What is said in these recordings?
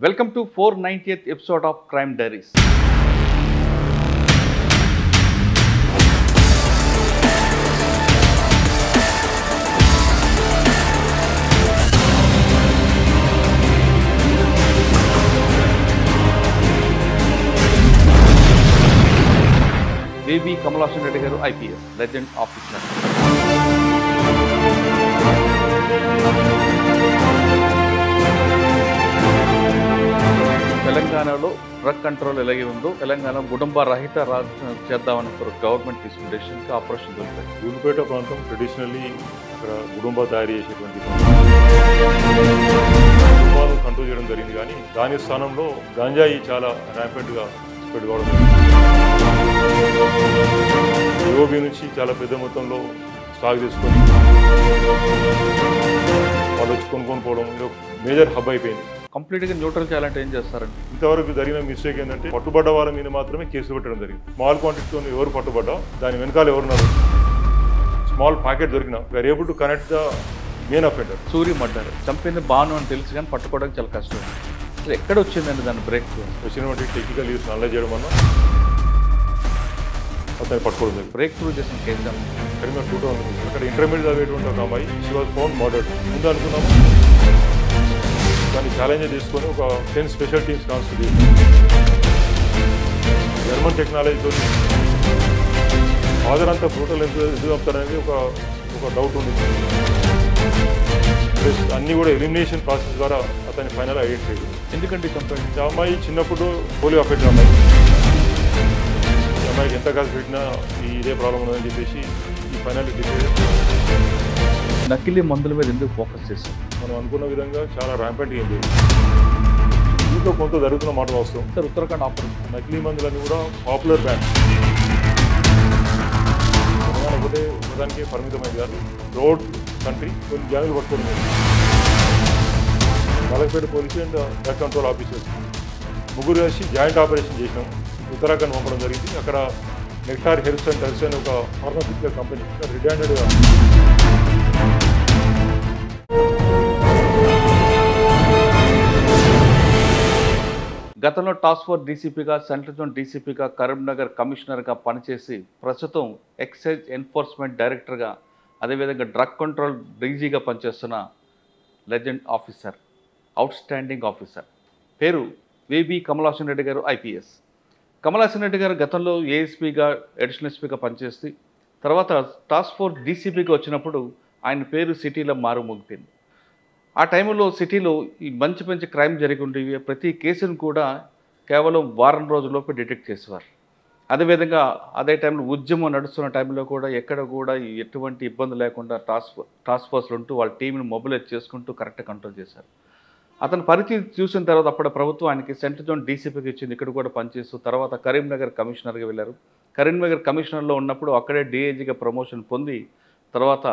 Welcome to 490th episode of Crime Diaries. V.B. Kamalasan Reddy garu IPS, legend officer. తెలంగాణలో drug control ఎలాగే ఉందో తెలంగాణ కుటుంబ రహిత రాష్ట్రం చేద్దామని గవర్నమెంట్ తీసుకున్న డెసిషన్కి ఆపరేషన్ దొరికింది. యూనిపేట ప్రాంతం ట్రెడిషనల్లీ అక్కడ గుడుంబా తయారు చేసేటువంటి కుటుంబాలను కంట్రోల్ చేయడం జరిగింది. కానీ దాని స్థానంలో గాంజాయి చాలా ర్యాంపెంట్గా స్ప్రెడ్ కావడం యోబీ నుంచి చాలా పెద్ద మొత్తంలో స్టాక్ తీసుకొని వాళ్ళు వచ్చి కొనుక్కొని పోవడం ఇది ఒక మేజర్ హబ్ అయిపోయింది. కంప్లీట్గా న్యూట్రల్ చేయాలంటే ఏం చేస్తారండి? ఇంతవరకు జరిగిన మిస్టేక్ ఏంటంటే పట్టుబడ్డ వాళ్ళ మీద మాత్రమే కేసులు పెట్టడం జరిగింది. స్మాల్ క్వాంటిటీతో ఎవరు పట్టుబడ్డా దాని వెనకాల ఎవరున్నారు, స్మాల్ ప్యాకెట్ దొరికినా we are able to connect the main offender. Surya murder చంపింది బాను అని తెలుసు కానీ పట్టుకోవడానికి చాలా కష్టం. అసలు ఎక్కడ వచ్చిందండి దాన్ని బ్రేక్? వచ్చినటువంటి టెక్నికల్ యూస్ అనలైజ్ చేయడం వల్ల అతన్ని పట్టుకోవడం జరిగింది. బ్రేక్ త్రూ చేసిన కేసు కరీంనగర్ 2000 అక్కడ ఇంటర్మీడియట్ చదివేటువంటి ఒక అమ్మాయి షీ వాజ్ ఫౌండ్ మర్డర్డ్. ముందు అనుకున్నాము దాన్ని ఛాలెంజ్ తీసుకొని ఒక 10 స్పెషల్ టీమ్స్ కాన్స్టిట్యూట్ జర్మన్ టెక్నాలజీతో ఫాదర్ అంతా బ్రూటల్ ఎందుకు చెప్తారనేది ఒక డౌట్ ఉంది. ప్లస్ అన్నీ కూడా ఎలిమినేషన్ ప్రాసెస్ ద్వారా అతన్ని ఫైనల్ ఐడెంటిఫై చేయాలి. ఎందుకంటే చంపండి ఆ అమ్మాయి చిన్నప్పుడు పోలియో అఫెక్ట్ అమ్మాయి. ఈ అమ్మాయికి ఎంత కాదు పెట్టినా ఇదే ప్రాబ్లం ఉందని చెప్పేసి ఈ ఫైనల్ డిసైడ్. నకిలీ మందుల మీద ఎందుకు ఫోకస్ చేస్తాం? మనం అనుకున్న విధంగా చాలా ర్యాంపెంట్గా అయింది. దీంట్లో కొంత జరుగుతున్న మాట వాస్తవం. సార్ ఉత్తరాఖండ్ ఆపరేషన్ నకిలీ మందులన్నీ కూడా పాపులర్ బ్రాండ్ తెలంగాణ ఒకదానికి పరిమితమైంది కాదు. రోడ్ కంట్రీ కొన్ని గ్యాంగులు పట్టుకోవడం. బాలకపేట police and drug control officers ముగ్గురు కలిసి జాయింట్ ఆపరేషన్ చేసినాం. ఉత్తరాఖండ్ పంపడం జరిగింది. అక్కడ నెక్టార్ హెల్త్ అండ్ హెల్త్ అని ఒక ఫార్మాసిటికల్ కంపెనీ రెడ్ హ్యాండెడ్గా గతంలో టాస్క్ ఫోర్స్ డీసీపీగా, సెంట్రల్ జోన్ డీసీపీగా, కరీంనగర్ కమిషనర్గా పనిచేసి ప్రస్తుతం ఎక్సైజ్ ఎన్ఫోర్స్మెంట్ డైరెక్టర్గా, అదేవిధంగా డ్రగ్ కంట్రోల్ డీజీగా పనిచేస్తున్న legend officer, out standing officer. పేరు V.B. కమలాసన్ రెడ్డి గారు IPS. కమలాసన్ రెడ్డి గారు గతంలో ఏఎస్పీగా, అడిషనల్ ఎస్పీగా పనిచేసి తర్వాత టాస్క్ ఫోర్స్ డీసీపీగా వచ్చినప్పుడు ఆయన పేరు సిటీలో మారుమోగిపోయింది. ఆ టైంలో సిటీలో ఈ మంచి క్రైమ్ జరిగి ఉండేవి. ప్రతి కేసును కూడా కేవలం వారం రోజుల్లోపు డిటెక్ట్ చేసేవారు. అదేవిధంగా అదే టైంలో ఉద్యమం నడుస్తున్న టైంలో కూడా ఎక్కడ కూడా ఎటువంటి ఇబ్బంది లేకుండా టాస్క్ ఫోర్స్లు ఉంటూ వాళ్ళ టీంని మొబిలైజ్ చేసుకుంటూ కరెక్ట్గా కంట్రోల్ చేశారు. అతని పరిస్థితి చూసిన తర్వాత అప్పుడు ప్రభుత్వం ఆయనకి సెంట్రల్ జోన్ డీసీపీకి ఇచ్చింది. ఇక్కడ కూడా పనిచేస్తూ తర్వాత కరీంనగర్ కమిషనర్గా వెళ్ళారు. కరీంనగర్ కమిషనర్లో ఉన్నప్పుడు అక్కడే DIGగా ప్రమోషన్ పొంది తర్వాత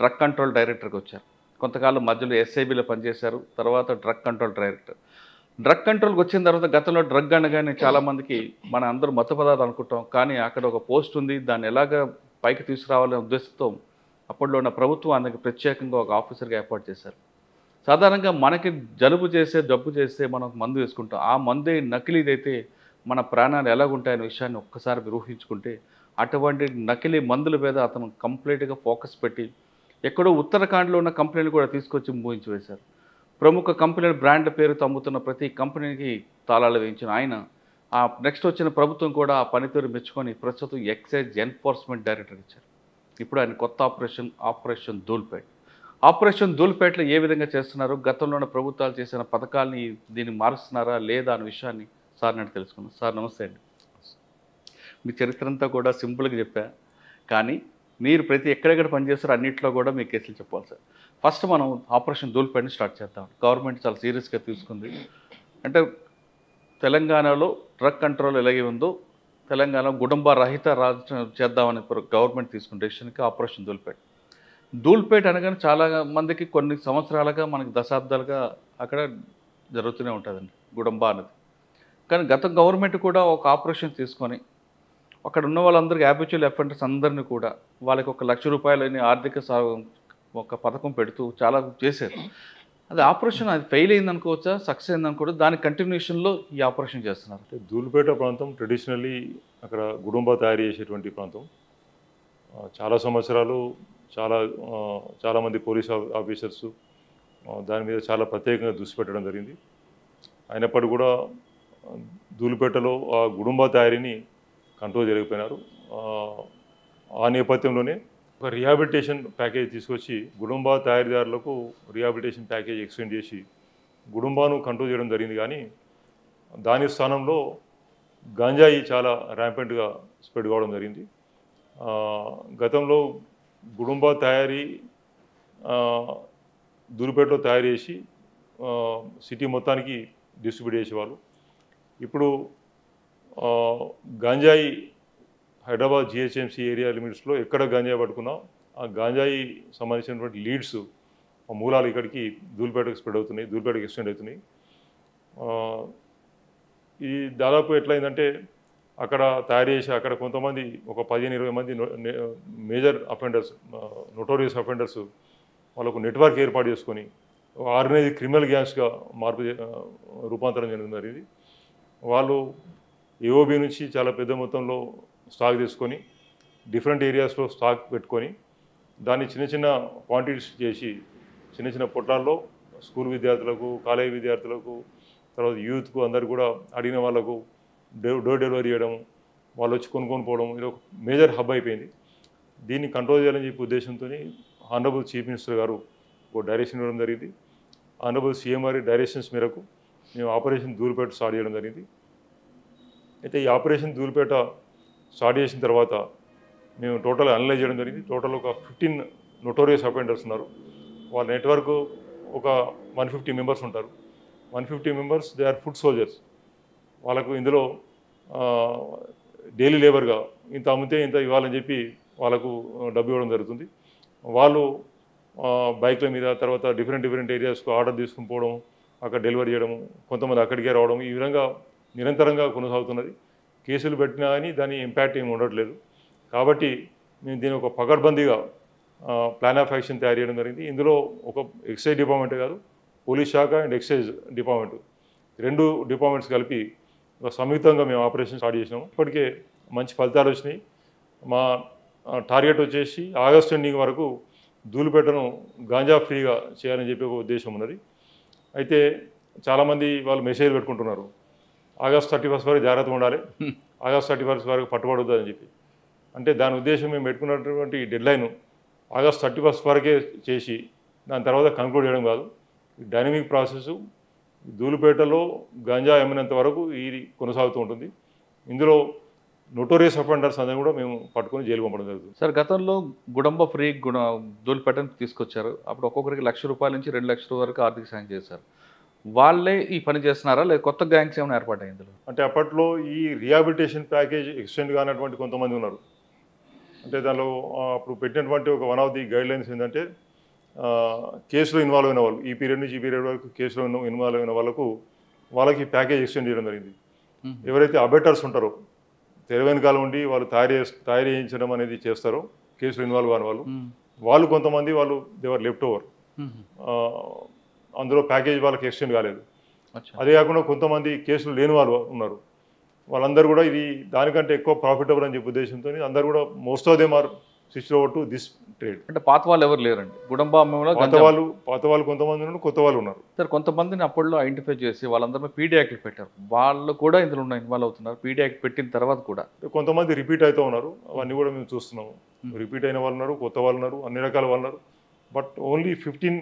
డ్రగ్ కంట్రోల్ డైరెక్టర్కి వచ్చారు. కొంతకాలం మధ్యలో SIBలో పనిచేశారు. తర్వాత డ్రగ్ కంట్రోల్ డైరెక్టర్. డ్రగ్ కంట్రోల్కి వచ్చిన తర్వాత గతంలో డ్రగ్ అనగానే చాలామందికి మన అందరూ మత్తు పదార్థాలు అనుకుంటాం. కానీ అక్కడ ఒక పోస్ట్ ఉంది, దాన్ని ఎలాగ పైకి తీసుకురావాలనే ఉద్దేశంతో అప్పట్లో ఉన్న ప్రభుత్వం అందుకు ప్రత్యేకంగా ఒక ఆఫీసర్గా ఏర్పాటు చేశారు. సాధారణంగా మనకి జలుబు జబ్బు చేస్తే మనం మందు వేసుకుంటాం. ఆ మందే నకిలీదైతే మన ప్రాణాలు ఎలాగుంటాయనే విషయాన్ని ఒక్కసారి ఊహించుకుంటే అటువంటి నకిలీ మందుల మీద అతను కంప్లీట్గా ఫోకస్ పెట్టి ఎక్కడో ఉత్తరాఖండ్లో ఉన్న కంపెనీలు కూడా తీసుకొచ్చి మూయించి వేశారు. ప్రముఖ కంపెనీల బ్రాండ్ పేరుతో అమ్ముతున్న ప్రతి కంపెనీకి తాళాలు వేయించిన ఆయన ఆ నెక్స్ట్ వచ్చిన ప్రభుత్వం కూడా ఆ పనితీరు మెచ్చుకొని ప్రస్తుతం ఎక్సైజ్ ఎన్ఫోర్స్మెంట్ డైరెక్టర్ ఇచ్చారు. ఇప్పుడు ఆయన కొత్త ఆపరేషన్ ధూల్పేట్. ఆపరేషన్ ధూల్పేటలో ఏ విధంగా చేస్తున్నారు, గతంలో ఉన్న ప్రభుత్వాలు చేసిన పథకాలని దీన్ని మారుస్తున్నారా లేదా అనే విషయాన్ని సార్ నేను తెలుసుకున్నాను. సార్ నమస్తే అండి. మీ చరిత్ర అంతా కూడా సింపుల్గా చెప్పా, కానీ మీరు ప్రతి ఎక్కడెక్కడ పనిచేస్తారో అన్నింటిలో కూడా మీ కేసులు చెప్పాలి సార్. ఫస్ట్ మనం ఆపరేషన్ ధూల్పేటని స్టార్ట్ చేద్దాం. గవర్నమెంట్ చాలా సీరియస్గా తీసుకుంది. అంటే తెలంగాణలో డ్రగ్ కంట్రోల్ ఎలాగే ఉందో తెలంగాణ కుటుంబ రహిత రాష్ట్రం చేద్దామని గవర్నమెంట్ తీసుకున్న డెసిషన్కి ఆపరేషన్ ధూల్పేట్ అనగానే చాలా మందికి కొన్ని సంవత్సరాలుగా మనకి దశాబ్దాలుగా అక్కడ జరుగుతూనే ఉంటుందండి గుడంబా అనేది. కానీ గత గవర్నమెంట్ కూడా ఒక ఆపరేషన్ తీసుకొని అక్కడ ఉన్న వాళ్ళందరికీ హ్యాబిచువల్ అఫెండర్స్ అందరినీ కూడా వాళ్ళకి 1 లక్ష రూపాయలని ఆర్థిక ఒక పథకం పెడుతూ చాలా చేశారు. అది ఆపరేషన్ అది ఫెయిల్ అయింది అనుకోవచ్చా, సక్సెస్ అయింది అనుకోవచ్చు, దాని కంటిన్యూషన్లో ఈ ఆపరేషన్ చేస్తున్నారు? అంటే ధూళిపేట ప్రాంతం ట్రెడిషనల్లీ అక్కడ గుడుంబా తయారు చేసేటువంటి ప్రాంతం. చాలా సంవత్సరాలు చాలామంది పోలీస్ ఆఫీసర్స్ దాని మీద చాలా ప్రత్యేకంగా దృష్టి పెట్టడం జరిగింది. అయినప్పటికీ కూడా ధూళిపేటలో ఆ గుడుంబా తయారీని కంట్రోల్ చేయలేకపోయినారు. ఆ నేపథ్యంలోనే ఒక రిహాబిలిటేషన్ ప్యాకేజ్ తీసుకొచ్చి గుడుంబా తయారీదారులకు రిహాబిలిటేషన్ ప్యాకేజ్ ఎక్స్టెండ్ చేసి గుడుంబాను కంట్రోల్ చేయడం జరిగింది. కానీ దాని స్థానంలో గంజాయి చాలా ర్యాంపెంట్గా స్ప్రెడ్ కావడం జరిగింది. గతంలో గుడుంబా తయారీ ధూళిపేటలో తయారు చేసి సిటీ మొత్తానికి డిస్ట్రిబ్యూట్ చేసేవాళ్ళు. ఇప్పుడు గంజాయి హైదరాబాద్ జిహెచ్ఎంసీ ఏరియా లిమిట్స్లో ఎక్కడ గంజాయి పట్టుకున్నా ఆ గంజాయి సంబంధించినటువంటి లీడ్స్ మూలాలు ఇక్కడికి ధూళిపేటకు స్ప్రెడ్ అవుతున్నాయి, ధూళిపేటకు ఎక్స్టెండ్ అవుతున్నాయి. ఈ దాదాపు ఎట్లయిందంటే అక్కడ తయారు చేసి అక్కడ కొంతమంది ఒక 15-20 మంది మేజర్ అఫెండర్స్, నోటోరియస్ అఫెండర్స్ వాళ్ళకు నెట్వర్క్ ఏర్పాటు చేసుకొని ఆర్గనైజ్ క్రిమినల్ గ్యాంగ్స్గా రూపాంతరం చెందడం జరిగింది. వాళ్ళు ఏఓబి నుంచి చాలా పెద్ద మొత్తంలో స్టాక్ తీసుకొని డిఫరెంట్ ఏరియాస్లో స్టాక్ పెట్టుకొని దాన్ని చిన్న చిన్న క్వాంటిటీస్ చేసి చిన్న చిన్న పొట్లాల్లో స్కూల్ విద్యార్థులకు, కాలేజీ విద్యార్థులకు, తర్వాత యూత్కు అందరు కూడా అడిగిన వాళ్ళకు డోర్ డెలివరీ చేయడం, వాళ్ళు వచ్చి కొనుక్కొని పోవడం, ఇది ఒక మేజర్ హబ్ అయిపోయింది. దీన్ని కంట్రోల్ చేయాలని చెప్పి ఉద్దేశంతో ఆనరబుల్ చీఫ్ మినిస్టర్ గారు ఒక డైరెక్షన్ ఇవ్వడం జరిగింది. ఆనరబుల్ సీఎం గారి డైరెక్షన్స్ మేరకు మేము ఆపరేషన్ ధూళిపేట స్టార్ట్ చేయడం జరిగింది. అయితే ఈ ఆపరేషన్ ధూళిపేట స్టార్ట్ చేసిన తర్వాత మేము టోటల్ అనలైజ్ చేయడం జరిగింది. టోటల్ ఒక 15 నోటోరియస్ అఫెండర్స్ ఉన్నారు. వాళ్ళ నెట్వర్క్ ఒక 150 మెంబర్స్ ఉంటారు. 150 members they are food soldiers. వాళ్ళకు ఇందులో డైలీ లేబర్గా ఇంత అమ్మితే ఇంత ఇవ్వాలని చెప్పి వాళ్ళకు డబ్బు ఇవ్వడం జరుగుతుంది. వాళ్ళు బైక్ల మీద తర్వాత డిఫరెంట్ ఏరియాస్కు ఆర్డర్ తీసుకుని పోవడం, అక్కడ డెలివరీ చేయడము, కొంతమంది అక్కడికే రావడం, ఈ విధంగా నిరంతరంగా కొనసాగుతున్నది. కేసులు పెట్టినా కానీ దాని ఇంపాక్ట్ ఏమి ఉండట్లేదు. కాబట్టి మేము దీని ఒక పకడ్బందీగా ప్లాన్ ఆఫ్ యాక్షన్ తయారు చేయడం జరిగింది. ఇందులో ఒక ఎక్సైజ్ డిపార్ట్మెంటే కాదు, పోలీస్ శాఖ అండ్ ఎక్సైజ్ డిపార్ట్మెంట్ 2 డిపార్ట్మెంట్స్ కలిపి ఒక సంయుక్తంగా మేము ఆపరేషన్ స్టార్ట్ చేసినాము. ఇప్పటికే మంచి ఫలితాలు వచ్చినాయి. మా టార్గెట్ వచ్చేసి ఆగస్టు ఎండింగ్ వరకు ధూళిపేటను గాంజా ఫ్రీగా చేయాలని చెప్పి ఒక ఉద్దేశం ఉన్నది. అయితే చాలామంది వాళ్ళు మెసేజ్ పెట్టుకుంటున్నారు, ఆగస్ట్ 31 వరకు జాగ్రత్తగా ఉండాలి, ఆగస్ట్ 31 వరకు పట్టుబడొద్దు అని చెప్పి. అంటే దాని ఉద్దేశం మేము పెట్టుకున్నటువంటి డెడ్లైన్ ఆగస్ట్ 31 వరకే చేసి దాని తర్వాత కంక్లూడ్ చేయడం కాదు. డైనమిక్ ప్రాసెస్ ధూళిపేటలో గంజా అమ్మినంత వరకు ఇది కొనసాగుతూ ఉంటుంది. ఇందులో నోటోరియస్ అఫెండర్స్ అందరూ కూడా మేము పట్టుకొని జైలు పంపడం జరుగుతుంది. సార్, గతంలో గుడంబ ఫ్రీ ధూళిపేటను తీసుకొచ్చారు. అప్పుడు ఒక్కొక్కరికి ₹1,00,000 నుంచి ₹2,00,000 వరకు ఆర్థిక సాయం చేశారు. వాళ్ళే ఈ పని చేస్తున్నారా, లేదా కొత్త గ్యాంగ్స్ ఏమైనా ఏర్పాటాయి ఇందులో? అంటే అప్పట్లో ఈ రిహాబిలిటేషన్ ప్యాకేజ్ ఎక్స్టెండ్ కానటువంటి కొంతమంది ఉన్నారు. అంటే దానిలో అప్పుడు పెట్టినటువంటి one of the guide lines ఏంటంటే కేసులో ఇన్వాల్వ్ అయిన వాళ్ళు, ఈ పీరియడ్ నుంచి ఈ పీరియడ్ వరకు కేసులో ఇన్వాల్వ్ అయిన వాళ్ళకి ప్యాకేజ్ ఎక్స్టెండ్ చేయడం జరిగింది. ఎవరైతే అబెటర్స్ ఉంటారో, తెర వెనకాల ఉండి వాళ్ళు తయారు చేయించడం అనేది చేస్తారో, కేసులో ఇన్వాల్వ్ కాని వాళ్ళు కొంతమంది దేవర్ లెఫ్ట్ ఓవర్, అందులో ప్యాకేజ్ వాళ్ళకి ఎక్స్టెండ్ కాలేదు. అదే కాకుండా కొంతమంది కేసులు లేని వాళ్ళు ఉన్నారు. వాళ్ళందరూ కూడా ఇది దానికంటే ఎక్కువ ప్రాఫిటబుల్ అని చెప్పే ఉద్దేశంతో అందరూ కూడా most of them are switch over to this trade. అంటే పాత వాళ్ళు ఎవరు లేరండి గుడంబ పాత వాళ్ళు కొంతమంది ఉన్నారు, కొత్త వాళ్ళు ఉన్నారు. సార్, కొంతమందిని అప్పట్లో ఐడెంటిఫై చేసి వాళ్ళందరూ పీడీ యాక్ట్లు పెట్టారు. వాళ్ళు కూడా ఇందులో ఇన్వాల్వ్ అవుతున్నారు. పీడీ యాక్ట్ పెట్టిన తర్వాత కూడా కొంతమంది రిపీట్ అవుతూ ఉన్నారు. అవన్నీ కూడా మేము చూస్తున్నాము. రిపీట్ అయిన వాళ్ళు ఉన్నారు, కొత్త వాళ్ళు ఉన్నారు, అన్ని రకాల వాళ్ళు ఉన్నారు. But only 15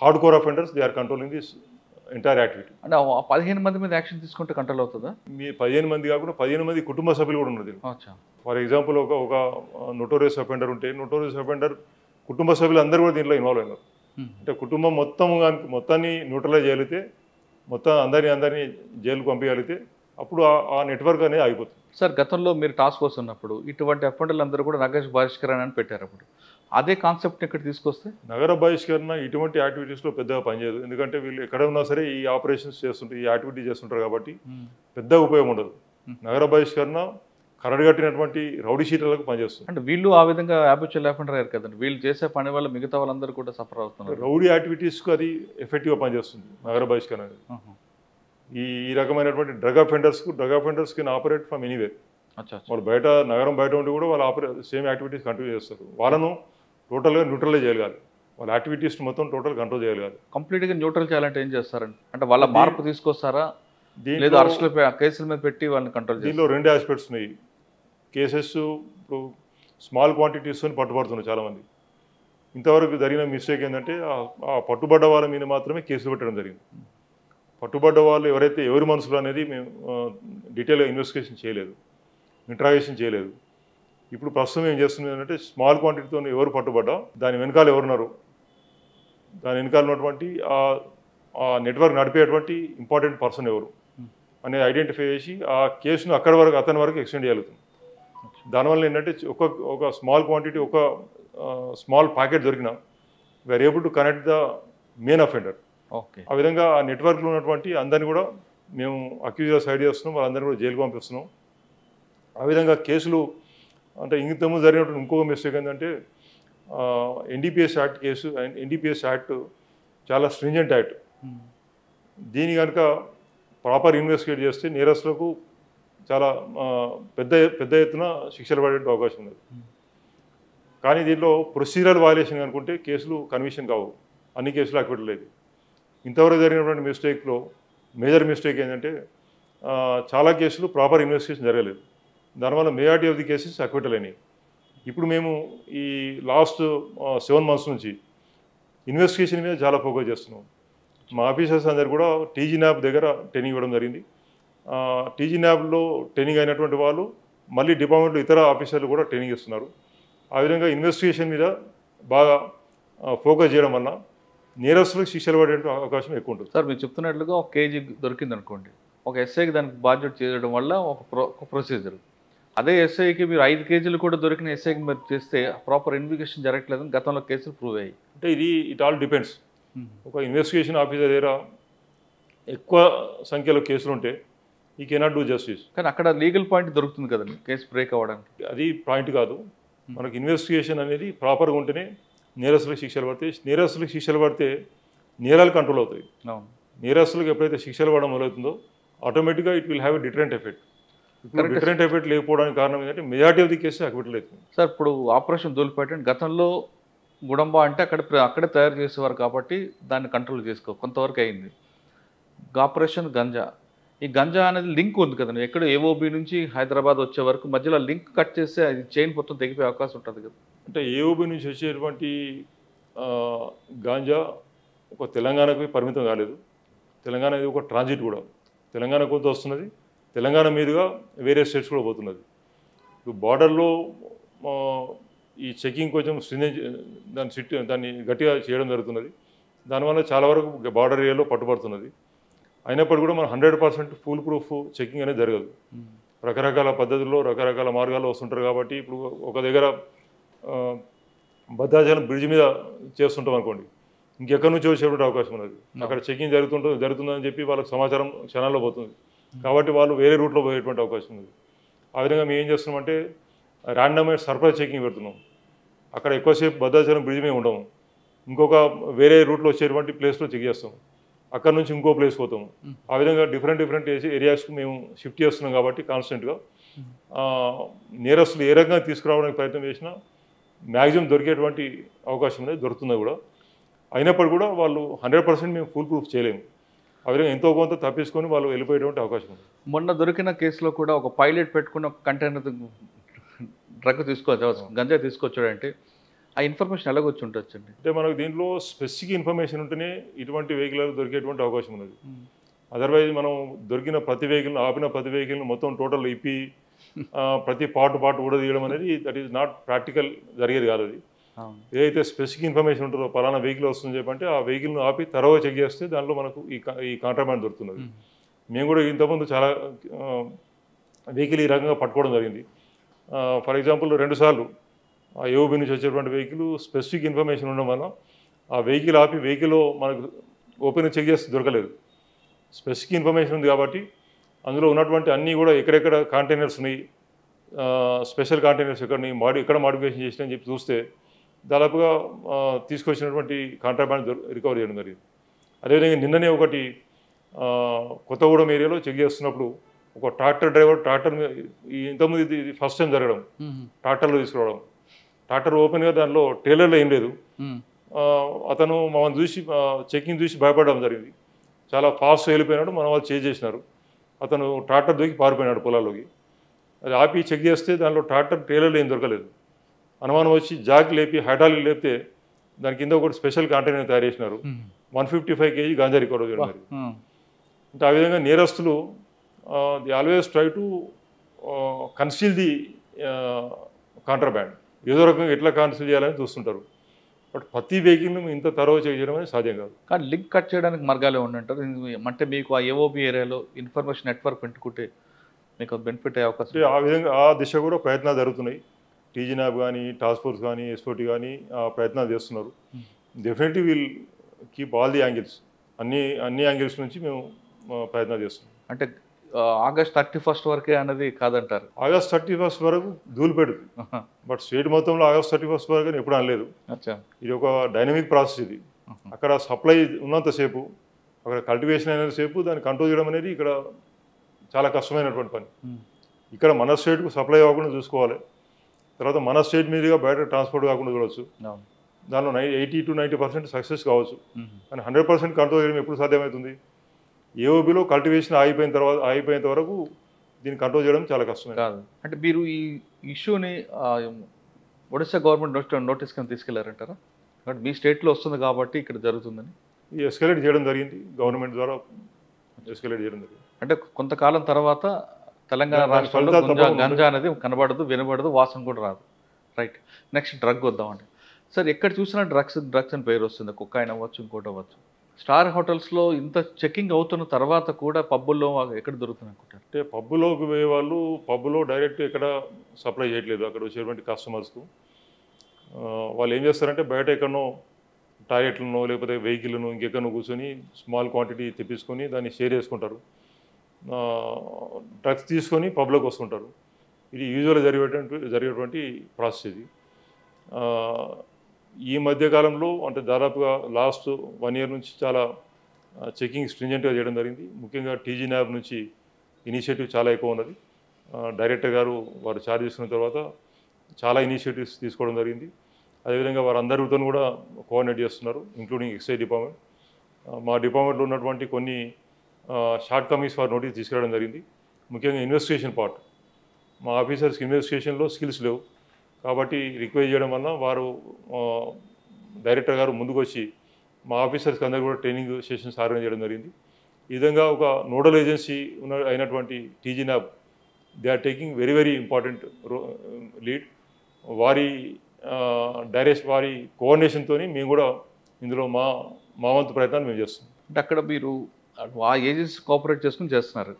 hard core offenders they are controlling this entire activity. అంటే 15 మంది మీద యాక్షన్ తీసుకుంటే కంట్రోల్ అవుతుందా? మీ 15 మంది కాకుండా 15 మంది కుటుంబ సభ్యులు కూడా ఉన్నారు. ఫర్ ఎగ్జాంపుల్ ఒక నోటోరియస్ అఫెండర్ ఉంటే నోటోరియస్ అఫెండర్ కుటుంబ సభ్యులు అందరూ కూడా దీంట్లో ఇన్వాల్వ్ అయినారు. అంటే కుటుంబం మొత్తాన్ని న్యూట్రలైజ్ చేయగలిగితే, అందరినీ జైలుకు పంపించగలిగితే అప్పుడు ఆ నెట్వర్క్ అనేది ఆగిపోతుంది. సార్, గతంలో మీరు టాస్క్ ఫోర్స్ ఉన్నప్పుడు ఇటువంటి అఫెండర్లు అందరూ కూడా నగర బహిష్కరణ అని పెట్టారు. అప్పుడు అదే కాన్సెప్ట్ ఇక్కడ తీసుకొస్తే నగర బహిష్కరణ ఇటువంటి యాక్టివిటీస్లో పెద్దగా పనిచేయదు. ఎందుకంటే వీళ్ళు ఎక్కడ ఉన్నా సరే ఈ ఆపరేషన్స్ చేస్తుంటారు, ఈ యాక్టివిటీ చేస్తుంటారు కాబట్టి పెద్ద ఉపయోగం ఉండదు. నగర బహిష్కరణ కరడుగట్టినటువంటి రౌడీ షీటర్లకు పనిచేస్తుంది. అంటే వీళ్ళు ఆ విధంగా హ్యాబిచువల్ అఫెండర్ అయ్యారు కదండి. వీళ్ళు చేసే పని వల్ల మిగతా వాళ్ళందరూ కూడా సఫర్ అవుతున్నారు. రౌడీ యాక్టివిటీస్కు అది ఎఫెక్టివ్గా పనిచేస్తుంది నగర బహిష్కరణ అనేది. ఈ రకమైనటువంటి drug offenders can operate from anywhere. వాళ్ళు బయట నగరం బయట ఉండి కూడా వాళ్ళు సేమ్ యాక్టివిటీస్ కంటిన్యూ చేస్తారు. వాళ్ళను టోటల్గా న్యూట్రలైజ్ చేయగలగాలి. వాళ్ళ యాక్టివిటీస్ మొత్తం టోటల్ కంట్రోల్ చేయగలగాలి. కంప్లీట్గా న్యూట్రల్ చేయాలంటే ఏం చేస్తారండి? అంటే వాళ్ళ మార్పు తీసుకొస్తారా, లేదా అరెస్టులు కేసుల మీద పెట్టి వాళ్ళని కంట్రోల్ చేస్తారు? దీనిలో 2 ఆస్పెక్ట్స్ ఉన్నాయి. కేసెస్ ఇప్పుడు స్మాల్ క్వాంటిటీస్ అని పట్టుబడుతున్నారు చాలామంది. ఇంతవరకు జరిగిన మిస్టేక్ ఏంటంటే ఆ పట్టుబడ్డ వాళ్ళ మీద మాత్రమే కేసులు పెట్టడం జరిగింది. పట్టుబడ్డ వాళ్ళు ఎవరి మనసులో అనేది మేము డీటెయిల్గా ఇన్వెస్టిగేషన్ చేయలేదు, ఇంట్రాగేషన్ చేయలేదు. ఇప్పుడు ప్రస్తుతం ఏం చేస్తుంది అంటే స్మాల్ క్వాంటిటీతో ఎవరు పట్టుబడ్డా దాని వెనకాల ఎవరున్నారు, దాని వెనకాల ఉన్నటువంటి ఆ నెట్వర్క్ నడిపేటువంటి ఇంపార్టెంట్ పర్సన్ ఎవరు అనేది ఐడెంటిఫై చేసి ఆ కేసును అతని వరకు ఎక్స్టెండ్ చేయగలుగుతుంది. దానివల్ల ఏంటంటే ఒక స్మాల్ క్వాంటిటీ, ఒక స్మాల్ ప్యాకెట్ దొరికినా we are able to connect the main offender. Okay. ఆ విధంగా ఆ నెట్వర్క్లో ఉన్నటువంటి అందరినీ కూడా మేము అక్యూజ్గా సైడ్ చేస్తున్నాం, వాళ్ళందరినీ కూడా జైలుకు పంపిస్తున్నాం. ఆ విధంగా కేసులు అంటే ఇంతకుముందు జరిగినటువంటి ఇంకొక మిస్టేక్ ఏంటంటే NDPS act case. NDPS act చాలా స్ట్రింజెంట్ యాక్ట్. దీని కనుక ప్రాపర్ ఇన్వెస్టిగేట్ చేస్తే నేరస్తులకు చాలా పెద్ద ఎత్తున శిక్షలు పడే అవకాశం ఉంది. కానీ దీనిలో ప్రొసీజరల్ వయలేషన్ అనుకుంటే కేసులు కన్విక్షన్ కావు, అన్ని కేసులు అక్విటల్ లేదు. ఇంతవరకు జరిగినటువంటి మిస్టేక్లో మేజర్ మిస్టేక్ ఏంటంటే చాలా కేసులు ప్రాపర్ ఇన్వెస్టిగేషన్ జరగలేదు. దానివల్ల majority of the cases acquittal అయినాయి. ఇప్పుడు మేము ఈ లాస్ట్ 7 months నుంచి ఇన్వెస్టిగేషన్ మీద చాలా ఫోకస్ చేస్తున్నాం. మా ఆఫీసర్స్ అందరు కూడా టీజీ న్యాబ్ దగ్గర ట్రైనింగ్ ఇవ్వడం జరిగింది. టీజీ న్యాబ్లో ట్రైనింగ్ అయినటువంటి వాళ్ళు మళ్ళీ డిపార్ట్మెంట్లో ఇతర ఆఫీసర్లు కూడా ట్రైనింగ్ ఇస్తున్నారు. ఆ విధంగా ఇన్వెస్టిగేషన్ మీద బాగా ఫోకస్ చేయడం వల్ల నేరస్తులకు శిక్షలు పడే అవకాశం ఎక్కువ ఉంటుంది. సార్, మీరు చెప్తున్నట్లుగా ఒక కేజీ దొరికింది అనుకోండి, ఒక ఎస్ఐకి దానికి బాధ్యత చేయడం వల్ల ఒక ప్రొసీజర్. అదే ఎస్ఐకి మీరు 5 కేజీలు కూడా దొరికిన ఎస్ఐకి మీరు చేస్తే ప్రాపర్ ఇన్వెస్టిగేషన్ జరగట్లేదని గతంలో కేసులు ప్రూవ్ అయ్యాయి. అంటే ఇట్ ఆల్ డిపెండ్స్. ఒక ఇన్వెస్టిగేషన్ ఆఫీసర్ దగ్గర ఎక్కువ సంఖ్యలో కేసులు ఉంటే ఈ కెనాట్ డూ జస్టిస్. కానీ అక్కడ లీగల్ పాయింట్ దొరుకుతుంది కదండి కేసు బ్రేక్ అవ్వడానికి. అది పాయింట్ కాదు. మనకు ఇన్వెస్టిగేషన్ అనేది ప్రాపర్గా ఉంటేనే నేరస్తులకు శిక్షలు పడతాయి. నేరస్తులకు శిక్షలు పడితే నేరాలు కంట్రోల్ అవుతాయి. నేరస్తులకు ఎప్పుడైతే శిక్షలు పడడం మొదలవుతుందో ఆటోమేటిక్గా it will have a different effect. ఇప్పుడు డిఫరెంట్ ఎఫెక్ట్ లేకపోవడానికి కారణం ఏంటంటే majority of the case acquittal అవుతుంది. సార్, ఇప్పుడు ఆపరేషన్ ధూళిపేట గతంలో గుడంబ అంటే అక్కడే తయారు చేసేవారు కాబట్టి దాన్ని కంట్రోల్ కొంతవరకు అయింది. ఆపరేషన్ గంజా, ఈ గంజా అనేది లింక్ ఉంది కదండి, ఎక్కడ ఏఓబి నుంచి హైదరాబాద్ వచ్చే వరకు మధ్యలో లింక్ కట్ చేస్తే అది చైన్ మొత్తం తెగిపోయే అవకాశం ఉంటుంది కదా. అంటే ఏఓబి నుంచి వచ్చేటువంటి గాంజా ఒక తెలంగాణకు పరిమితం కాలేదు. తెలంగాణ ఇది ఒక ట్రాన్సిట్ కూడా. తెలంగాణ కొంత వస్తున్నది, తెలంగాణ మీదుగా వేరే స్టేట్స్ కూడా పోతున్నది. ఇప్పుడు బార్డర్లో ఈ చెకింగ్ కొంచెం దాన్ని గట్టిగా చేయడం జరుగుతున్నది. దానివల్ల చాలా వరకు బార్డర్ ఏరియాలో పట్టుబడుతున్నది. అయినప్పటికీ కూడా మనం 100% ఫుల్ ప్రూఫ్ చెకింగ్ అనేది జరగదు. రకరకాల పద్ధతుల్లో రకరకాల మార్గాల్లో వస్తుంటారు కాబట్టి ఇప్పుడు ఒక దగ్గర భద్రాచలం బ్రిడ్జ్ మీద చేస్తుంటాం అనుకోండి, ఇంకెక్కడి నుంచి వచ్చేటువంటి అవకాశం ఉన్నది. అక్కడ చెకింగ్ జరుగుతుందని చెప్పి వాళ్ళకి సమాచారం క్షణాల్లో పోతుంది కాబట్టి వాళ్ళు వేరే రూట్లో పోయేటువంటి అవకాశం ఉంది. ఆ విధంగా మేము ఏం చేస్తున్నామంటే ర్యాండమైజ్ సర్ప్రైజ్ చెకింగ్ పెడుతున్నాం. అక్కడ ఎక్కువసేపు భద్రాచలం బ్రిడ్జ్ మీద ఉండము, ఇంకొక వేరే రూట్లో వచ్చేటువంటి ప్లేస్లో చెక్ చేస్తాం, అక్కడ నుంచి ఇంకో ప్లేస్ పోతాము. ఆ విధంగా డిఫరెంట్ ఏరియాస్కి మేము షిఫ్ట్ చేస్తున్నాం కాబట్టి కాన్స్టెంట్గా నేరస్తులు ఏ రకంగా తీసుకురావడానికి ప్రయత్నం చేసినా మ్యాక్సిమం దొరికేటువంటి అవకాశం అనేది దొరుకుతుంది కూడా. అయినప్పటికీ కూడా వాళ్ళు 100% మేము ఫుల్ ప్రూఫ్ చేయలేము. ఆ విధంగా ఎంతో కొంత తప్పించుకొని వాళ్ళు వెళ్ళిపోయేటువంటి అవకాశం ఉంది. మొన్న దొరికిన కేసులో కూడా ఒక పైలట్ పెట్టుకుని ఒక కంటైనర్ డ్రగ్ గంజా తీసుకొచ్చాడంటే ఆ ఇన్ఫర్మేషన్ ఎలాగొచ్చి ఉండొచ్చండి? అంటే మనకు దీంట్లో స్పెసిఫిక్ ఇన్ఫర్మేషన్ ఉంటేనే ఇటువంటి వెహికల్ దొరికేటువంటి అవకాశం ఉన్నది. అదర్వైజ్ మనం దొరికిన ప్రతి వెహికల్ను ఆపిన ప్రతి వెహికల్ను మొత్తం టోటల్ ఇప్పి ప్రతి పార్ట్ కూడా తీయడం అనేది దట్ ఈజ్ నాట్ ప్రాక్టికల్, జరిగేది కాదు. అది ఏదైతే స్పెసిఫిక్ ఇన్ఫర్మేషన్ ఉంటుందో పలానా వెహికల్ వస్తుందని చెప్పంటే ఆ వెహికల్ను ఆపి తరవగా చెక్ చేస్తే దాంట్లో మనకు ఈ కాంట్రాబ్యాండ్ దొరుకుతున్నది. మేము కూడా ఇంతకుముందు చాలా వెహికల్ ఈ రకంగా పట్టుకోవడం జరిగింది. ఫర్ ఎగ్జాంపుల్ 2 సార్లు ఆ ఏఓబి నుంచి వచ్చేటువంటి వెహికల్ స్పెసిఫిక్ ఇన్ఫర్మేషన్ ఉండడం వల్ల ఆ వెహికల్ ఆపి వెహికల్లో మనకు ఓపెన్ చెక్ చేస్తే దొరకలేదు. స్పెసిఫిక్ ఇన్ఫర్మేషన్ ఉంది కాబట్టి అందులో ఉన్నటువంటి అన్నీ కూడా ఎక్కడెక్కడ కంటైనర్స్ ఉన్నాయి, స్పెషల్ కంటైనర్స్ ఎక్కడ మాడిఫికేషన్ చేసినా అని చెప్పి చూస్తే దాదాపుగా తీసుకొచ్చినటువంటి కాంట్రాబ్యాండ్ రికవర్ చేయడం జరిగింది. అదేవిధంగా నిన్ననే ఒకటి కొత్తగూడెం ఏరియాలో చెక్ చేస్తున్నప్పుడు ఒక ట్రాక్టర్ డ్రైవర్ ట్రాక్టర్ ఇంతకుముందు ఇది ఫస్ట్ టైం జరగడం, ట్రాక్టర్లో తీసుకురావడం, ట్రాక్టర్ ఓపెన్గా దానిలో ట్రైలర్లో ఏం లేదు. అతను మమ్మల్ని చూసి చెకింగ్ చూసి భయపడడం జరిగింది. చాలా ఫాస్ట్ వెళ్ళిపోయినాడు, మన వాళ్ళు చేంజ్ చేసినారు. అతను ట్రాక్టర్ దూకి పారిపోయినాడు పొలాల్లోకి. అది ఆపి చెక్ చేస్తే దానిలో ట్రాక్టర్ ట్రైలర్లో ఏం దొరకలేదు. అనుమానం వచ్చి జాకి లేపి హైడ్రాలిక్ లేపితే దాని కింద ఒకటి స్పెషల్ కంటైనర్ తయారు చేసినారు. 155 kg గాంజా రికవర్ చేయడం. అంటే ఆ విధంగా నేరస్తులు the always try to conceal the contraband. ఏదో రకంగా ఎట్లా కన్సీల్ చేయాలని చూస్తుంటారు. బట్ ప్రతి వెహికల్ను ఇంత తరవ చేయడం అనేది సాధ్యం కాదు. కానీ లింక్ కట్ చేయడానికి మార్గాలు ఉండంటారు. అంటే మీకు ఆ ఏఓబి ఏరియాలో ఇన్ఫర్మేషన్ నెట్వర్క్ పెట్టుకుంటే మీకు బెనిఫిట్ అయ్యే అవకాశం. ఆ విధంగా ఆ దిశ కూడా ప్రయత్నాలు జరుగుతున్నాయి. టీజీనాబ్ కానీ, టాస్క్ ఫోర్స్ కానీ, ఎస్ఓటీ కానీ ప్రయత్నాలు చేస్తున్నారు. Definitely will keep all the angles, అన్ని యాంగిల్స్ నుంచి మేము ప్రయత్నాలు చేస్తున్నాం. అంటే ఆగస్ట్ 31 వరకే అన్నది కాదంటారు. ఆగస్ట్ 31 వరకు ధూళిపెడు, బట్ స్టేట్ మొత్తంలో ఆగస్ట్ 31 వరకు ఎప్పుడు అనలేదు. ఇది ఒక డైనమిక్ ప్రాసెస్. ఇది అక్కడ సప్లై ఉన్నంతసేపు, అక్కడ కల్టివేషన్ అయినంతసేపు దాన్ని కంట్రోల్ చేయడం అనేది ఇక్కడ చాలా కష్టమైనటువంటి పని. ఇక్కడ మన స్టేట్కు సప్లై అవ్వకుండా చూసుకోవాలి. తర్వాత మన స్టేట్ మీదుగా బయట ట్రాన్స్పోర్ట్ కాకుండా చూడవచ్చు. దానిలో 80 to 90% సక్సెస్ కావచ్చు. కానీ 100% కంట్రోల్ చేయడం ఎప్పుడు సాధ్యమవుతుంది? ఏఓబిలో కల్టివేషన్ ఆగిపోయేంత వరకు దీన్ని కంట్రోల్ చేయడం చాలా కష్టమే కాదు. అంటే మీరు ఈ ఇష్యూని ఒడిశా గవర్నమెంట్ నోటీస్ కింద తీసుకెళ్లారంటారా? అంటే మీ స్టేట్లో వస్తుంది కాబట్టి ఇక్కడ జరుగుతుందని ఎస్కలేట్ చేయడం జరిగింది. గవర్నమెంట్ ద్వారా ఎస్కలేట్ చేయడం జరిగింది. అంటే కొంతకాలం తర్వాత తెలంగాణ రాష్ట్రంలో గంజా అనేది కనబడదు, వినబడదు, వాసన కూడా రాదు. రైట్. నెక్స్ట్ డ్రగ్ వద్దామండి. సార్ ఎక్కడ చూసినా డ్రగ్స్ అని పేరు వస్తుంది. కుక్కాయిన్ అవ్వచ్చు, ఇంకోటి అవ్వచ్చు. స్టార్ హోటల్స్లో ఇంత చెకింగ్ అవుతున్న తర్వాత కూడా పబ్బుల్లో ఎక్కడ దొరుకుతుంది అనుకుంటారు? అంటే పబ్బులోకి పోయే వాళ్ళు పబ్బులో డైరెక్ట్ ఎక్కడ సప్లై చేయట్లేదు. అక్కడ వచ్చేటువంటి కస్టమర్స్కు వాళ్ళు ఏం చేస్తారంటే బయట ఎక్కడనో టాయిలెట్లను లేకపోతే వెహికల్ను ఇంకెక్కడో కూర్చొని స్మాల్ క్వాంటిటీ తెప్పించుకొని దాన్ని షేర్ చేసుకుంటారు. డ్రగ్స్ తీసుకొని పబ్లోకి వస్తుంటారు. ఇది యూజువల్గా జరిగేటువంటి ప్రాసెస్ ఇది. ఈ మధ్యకాలంలో అంటే దాదాపుగా లాస్ట్ 1 year నుంచి చాలా చెకింగ్ స్ట్రింజెంట్గా చేయడం జరిగింది. ముఖ్యంగా టీజీనాబ్ నుంచి ఇనిషియేటివ్ చాలా ఎక్కువ ఉన్నది. డైరెక్టర్ గారు వారు ఛార్జ్ తీసుకున్న తర్వాత చాలా ఇనిషియేటివ్స్ తీసుకోవడం జరిగింది. అదేవిధంగా వారందరితో కూడా కోఆర్డినేట్ చేస్తున్నారు, ఇంక్లూడింగ్ ఎక్సైజ్ డిపార్ట్మెంట్. మా డిపార్ట్మెంట్లో ఉన్నటువంటి కొన్ని షార్ట్ కమింగ్స్ వారు నోటీస్ తీసుకురావడం జరిగింది. ముఖ్యంగా ఇన్వెస్టిగేషన్ పార్ట్, మా ఆఫీసర్స్కి ఇన్వెస్టిగేషన్లో స్కిల్స్ లేవు కాబట్టి రిక్వెస్ట్ చేయడం వల్ల వారు డైరెక్టర్ గారు ముందుకు వచ్చి మా ఆఫీసర్స్కి అందరూ కూడా ట్రైనింగ్ సెషన్స్ ఆర్గనైజ్ చేయడం జరిగింది. ఈ విధంగా ఒక నోడల్ ఏజెన్సీ అయినటువంటి TGNAB they are taking very very important lead. వారి వారి కోఆర్డినేషన్తో మేము కూడా ఇందులో మా వంతు ప్రయత్నాలు మేము చేస్తున్నాం. అంటే అక్కడ మీరు ఆ ఏజెన్సీ కోఆపరేట్ చేసుకుని చేస్తున్నారు.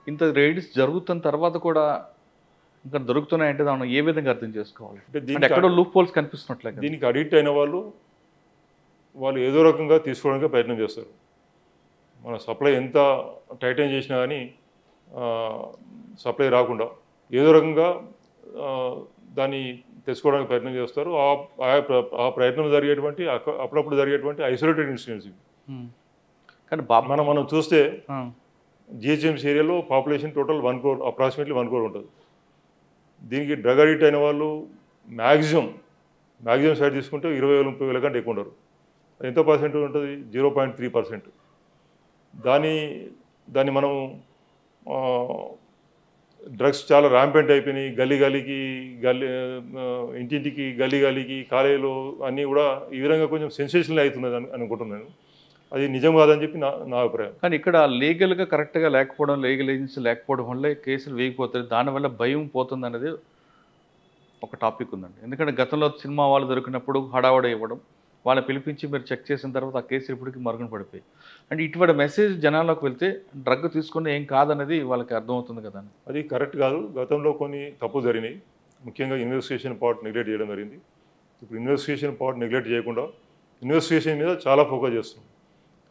ఇంత రైడ్స్ జరుగుతున్న తర్వాత కూడా ఇంకా దొరుకుతున్నాయంటే దాన్ని ఏ విధంగా అర్థం చేసుకోవాలి? అంటే ఎక్కడో లూప్ హోల్స్ కనిపిస్తున్నట్లే. దీనికి అడిక్ట్ అయిన వాళ్ళు ఏదో రకంగా తీసుకోవడానికి ప్రయత్నం చేస్తారు. మన సప్లై ఎంత టైటైన్ చేసినా కానీ సప్లై రాకుండా ఏదో రకంగా దాన్ని తెచ్చుకోవడానికి ప్రయత్నం చేస్తారు. ఆ ప్రయత్నం జరిగేటువంటి అప్పుడప్పుడు జరిగేటువంటి ఐసోలేటెడ్ ఇన్సిడెంట్స్ ఇవి. కానీ మనం చూస్తే జిహెచ్ఎంసీ ఏరియాలో population total 1 crore, approximately 1 crore ఉంటుంది. దీనికి డ్రగ్ అడిక్ట్ అయిన వాళ్ళు మ్యాక్సిమం సైడ్ తీసుకుంటే 20,000-30,000 కంటే ఎక్కువ ఉండరు. ఎంత పర్సెంట్ ఉంటుంది? 0.3%. దాన్ని మనం డ్రగ్స్ చాలా ర్యాంపెంట్ అయిపోయినాయి. గల్లీకి ఇంటింటికి గల్లీకి కాలేజీలో అన్నీ కూడా ఈ విధంగా కొంచెం సెన్సేషనల్ అవుతున్నది అనుకుంటున్నాను. అది నిజం కాదని చెప్పి నా అభిప్రాయం. కానీ ఇక్కడ లీగల్గా కరెక్ట్గా లేకపోవడం, లీగల్ ఏజెన్సీ లేకపోవడం వల్లే కేసులు వేగిపోతుంది. దానివల్ల భయం పోతుంది అనేది ఒక టాపిక్ ఉందండి. ఎందుకంటే గతంలో సినిమా వాళ్ళు దొరికినప్పుడు హడావడ ఇవ్వడం, వాళ్ళని పిలిపించి మీరు చెక్ చేసిన తర్వాత ఆ కేసులు ఇప్పటికీ మరుగున పడిపోయి. అంటే ఇటువంటి మెసేజ్ జనాల్లోకి వెళ్తే డ్రగ్ తీసుకుని ఏం కాదనేది వాళ్ళకి అర్థమవుతుంది కదా. అది కరెక్ట్ కాదు. గతంలో కొన్ని తప్పులు జరిగినాయి. ముఖ్యంగా ఇన్వెస్టిగేషన్ పార్ట్ నెగ్లెక్ట్ చేయడం జరిగింది. ఇప్పుడు ఇన్వెస్టిగేషన్ పార్ట్ నెగ్లెక్ట్ చేయకుండా ఇన్వెస్టిగేషన్ మీద చాలా ఫోకస్ చేస్తున్నాం.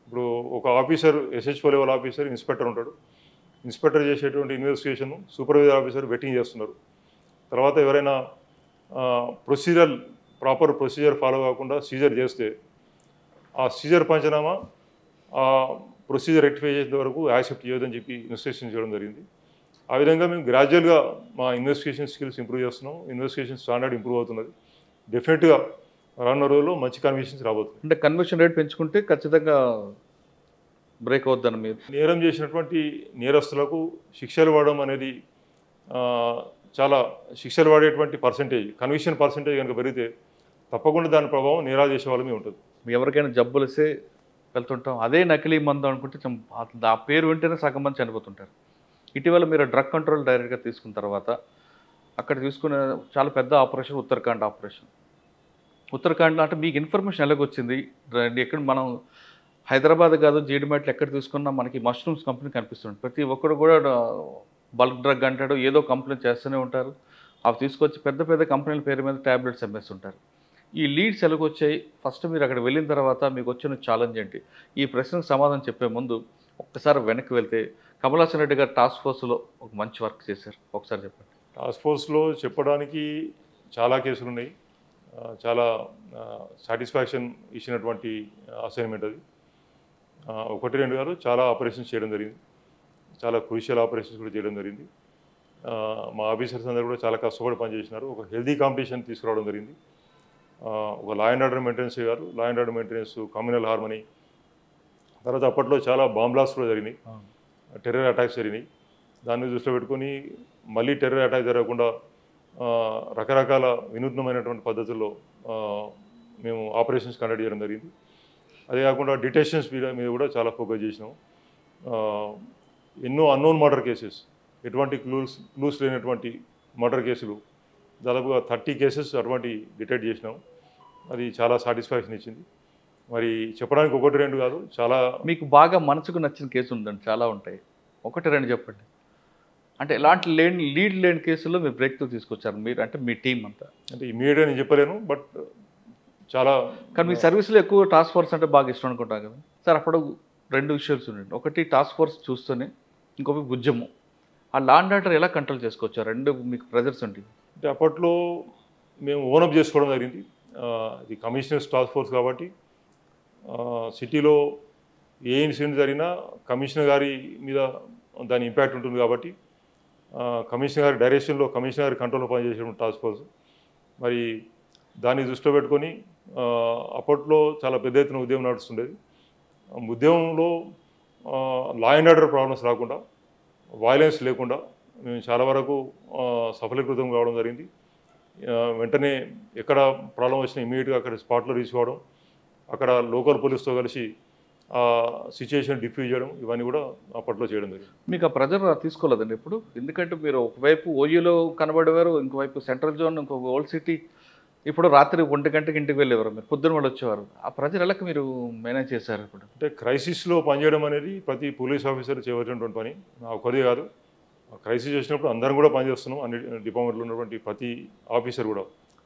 ఇప్పుడు ఒక officer, SHO level officer, inspector ఉంటాడు. ఇన్స్పెక్టర్ చేసేటువంటి ఇన్వెస్టిగేషన్ సూపర్వైజర్ ఆఫీసర్ వెట్టింగ్ చేస్తున్నారు. తర్వాత ఎవరైనా ప్రాపర్ ప్రొసీజర్ ఫాలో కాకుండా సీజర్ చేస్తే ఆ సీజర్ పంచనామా ఆ ప్రొసీజర్ రెక్టిఫై చేసే వరకు యాక్సెప్ట్ చేయొద్దని చెప్పి ఇన్వెస్టిగేషన్ చేయడం జరిగింది. ఆ విధంగా మేము గ్రాడ్యువల్గా మా ఇన్వెస్టిగేషన్ స్కిల్స్ ఇంప్రూవ్ చేస్తున్నాం. ఇన్వెస్టిగేషన్ స్టాండర్డ్ ఇంప్రూవ్ అవుతున్నది. డెఫినెట్గా రానున్న రోజుల్లో మంచి కన్విక్షన్స్ రాబోతుంది. అంటే కన్వర్షన్ రేట్ పెంచుకుంటే ఖచ్చితంగా బ్రేక్ అవుద్దని మీరు నేరం చేసినటువంటి నేరస్తులకు శిక్షలు పడడం అనేది చాలా శిక్షలు పడేటువంటి కన్విక్షన్ పర్సెంటేజ్ కనుక పెరిగితే తప్పకుండా దాని ప్రభావం నేరాలు చేసే వాళ్ళ మీద ఉంటుంది. ఎవరికైనా జబ్బులు వస్తే వెళ్తుంటాం, అదే నకిలీ మందు అనుకుంటే ఆ పేరు వింటేనే సగం మంది చనిపోతుంటారు. ఇటీవల మీరు డ్రగ్ కంట్రోల్ డైరెక్ట్గా తీసుకున్న తర్వాత అక్కడ తీసుకున్న చాలా పెద్ద ఆపరేషన్ ఉత్తరాఖండ్ ఆపరేషన్. ఉత్తరాఖండ్లో అంటే మీకు ఇన్ఫర్మేషన్ ఎలాగొచ్చింది? ఎక్కడ మనం హైదరాబాద్ కాదు జీడిమెట్లు ఎక్కడ తీసుకున్నా మనకి మష్రూమ్స్ కంపెనీ కనిపిస్తుంది. ప్రతి ఒక్కరు కూడా బల్క్ డ్రగ్ అంటాడు, ఏదో కంప్లైంట్ చేస్తూనే ఉంటారు. అవి తీసుకొచ్చి పెద్ద పెద్ద కంపెనీల పేరు మీద ట్యాబ్లెట్స్ అమ్మేస్తుంటారు. ఈ లీడ్స్ ఎలాగొచ్చాయి? ఫస్ట్ మీరు అక్కడ వెళ్ళిన తర్వాత మీకు వచ్చిన ఛాలెంజ్ ఏంటి? ఈ ప్రశ్నకు సమాధానం చెప్పే ముందు ఒక్కసారి వెనక్కి వెళ్తే కమలాసన్ రెడ్డి గారు టాస్క్ ఫోర్స్లో ఒక మంచి వర్క్ చేశారు, ఒకసారి చెప్పండి. టాస్క్ ఫోర్స్లో చెప్పడానికి చాలా కేసులు ఉన్నాయి. చాలా సాటిస్ఫాక్షన్ ఇచ్చినటువంటి అసైన్మెంట్ అది. 1-2 కాదు, చాలా ఆపరేషన్స్ చేయడం జరిగింది. చాలా క్రూషియల్ ఆపరేషన్స్ కూడా చేయడం జరిగింది. మా ఆఫీసర్స్ అందరూ కూడా చాలా కష్టపడి పనిచేసినారు. ఒక హెల్దీ కాంపిటీషన్ తీసుకురావడం జరిగింది. ఒక లా అండ్ ఆర్డర్ మెయింటెనెన్స్ గారు, law and order maintenance, communal harmony, తర్వాత అప్పట్లో చాలా బాంబ్ బ్లాస్ట్స్ కూడా జరిగినాయి, టెర్రర్ అటాక్స్ జరిగినాయి. దాన్ని దృష్టిలో పెట్టుకొని మళ్ళీ టెర్రర్ అటాక్ జరగకుండా రకరకాల వినూత్నమైనటువంటి పద్ధతుల్లో మేము ఆపరేషన్స్ కండక్ట్ చేయడం జరిగింది. అదే కాకుండా డిటెక్షన్స్ మీద కూడా చాలా ఫోకస్ చేసినాం. ఎన్నో అన్నోన్ మర్డర్ కేసెస్, ఎటువంటి క్లూస్ లేనటువంటి మర్డర్ కేసులు దాదాపుగా 30 కేసెస్ అటువంటి డిటెక్ట్ చేసినాం. అది చాలా సాటిస్ఫాక్షన్ ఇచ్చింది. మరి చెప్పడానికి 1-2 కాదు, చాలా. మీకు బాగా మనసుకు నచ్చిన కేసు ఉందండి, చాలా ఉంటాయి, 1-2 చెప్పండి. అంటే ఎలాంటి లీడ్ లేని కేసుల్లో మీరు బ్రేక్ త్రూ తీసుకొచ్చారు మీరు, అంటే మీ టీం అంతా? అంటే ఇమీడియట్గా నేను చెప్పలేను, బట్ చాలా. కానీ మీ సర్వీస్లో ఎక్కువ టాస్క్ ఫోర్స్ అంటే బాగా ఇష్టం అనుకుంటాను కదా సార్. అప్పుడు 2 విషయాలు ఉండండి. ఒకటి టాస్క్ ఫోర్స్ చూస్తూనే, ఇంకొకటి ఉద్యమం. ఆ లా అండ్ ఆర్డర్ ఎలా కంట్రోల్ చేసుకోవచ్చు? 2 మీకు ప్రెజర్స్ ఉంటాయి. అంటే అప్పట్లో మేము ఓనప్ చేసుకోవడం జరిగింది. ఇది కమిషనర్స్ టాస్క్ ఫోర్స్ కాబట్టి సిటీలో ఏ ఇన్సిడెంట్ జరిగినా కమిషనర్ గారి మీద దాని ఇంపాక్ట్ ఉంటుంది కాబట్టి కమిషనర్ గారి డైరెక్షన్లో, కమిషనర్ గారి కంట్రోల్లో పనిచేసే టాస్క్ ఫోర్స్. మరి దాన్ని దృష్టిలో పెట్టుకొని అప్పట్లో చాలా పెద్ద ఎత్తున ఉద్యమం నడుస్తుండేది. ఉద్యమంలో లా అండ్ ఆర్డర్ ప్రాబ్లమ్స్ రాకుండా, వైలెన్స్ లేకుండా మేము చాలా వరకు సఫలీకృతం కావడం జరిగింది. వెంటనే ఎక్కడ ప్రాబ్లం వచ్చినా ఇమీడియట్గా అక్కడ స్పాట్లో రీచ్ కావడం, అక్కడ లోకల్ పోలీస్తో కలిసి సిచ్యుయేషన్ డిఫ్యూజ్ చేయడం, ఇవన్నీ కూడా అప్పట్లో చేయడం జరిగింది. మీకు ఆ ప్రెజర్ తీసుకోలేదండి ఇప్పుడు? ఎందుకంటే మీరు ఒకవైపు ఓయూలో కనబడేవారు, ఇంకోవైపు సెంట్రల్ జోన్, ఇంకొక ఓల్డ్ సిటీ. ఇప్పుడు రాత్రి 1 గంటకి ఇంటికి వెళ్ళేవారు, మీరు పొద్దున్న వాళ్ళు వచ్చేవారు. ఆ ప్రెజర్ ఎలా మీరు మేనేజ్ చేశారు ఇప్పుడు? అంటే క్రైసిస్లో పనిచేయడం అనేది ప్రతి పోలీస్ ఆఫీసర్ చేయవలసినటువంటి పని, ఒకరిది కాదు. క్రైసిస్ వచ్చినప్పుడు అందరం కూడా పనిచేస్తున్నాం. అన్ని డిపార్ట్మెంట్లో ఉన్నటువంటి ప్రతి ఆఫీసర్ కూడా,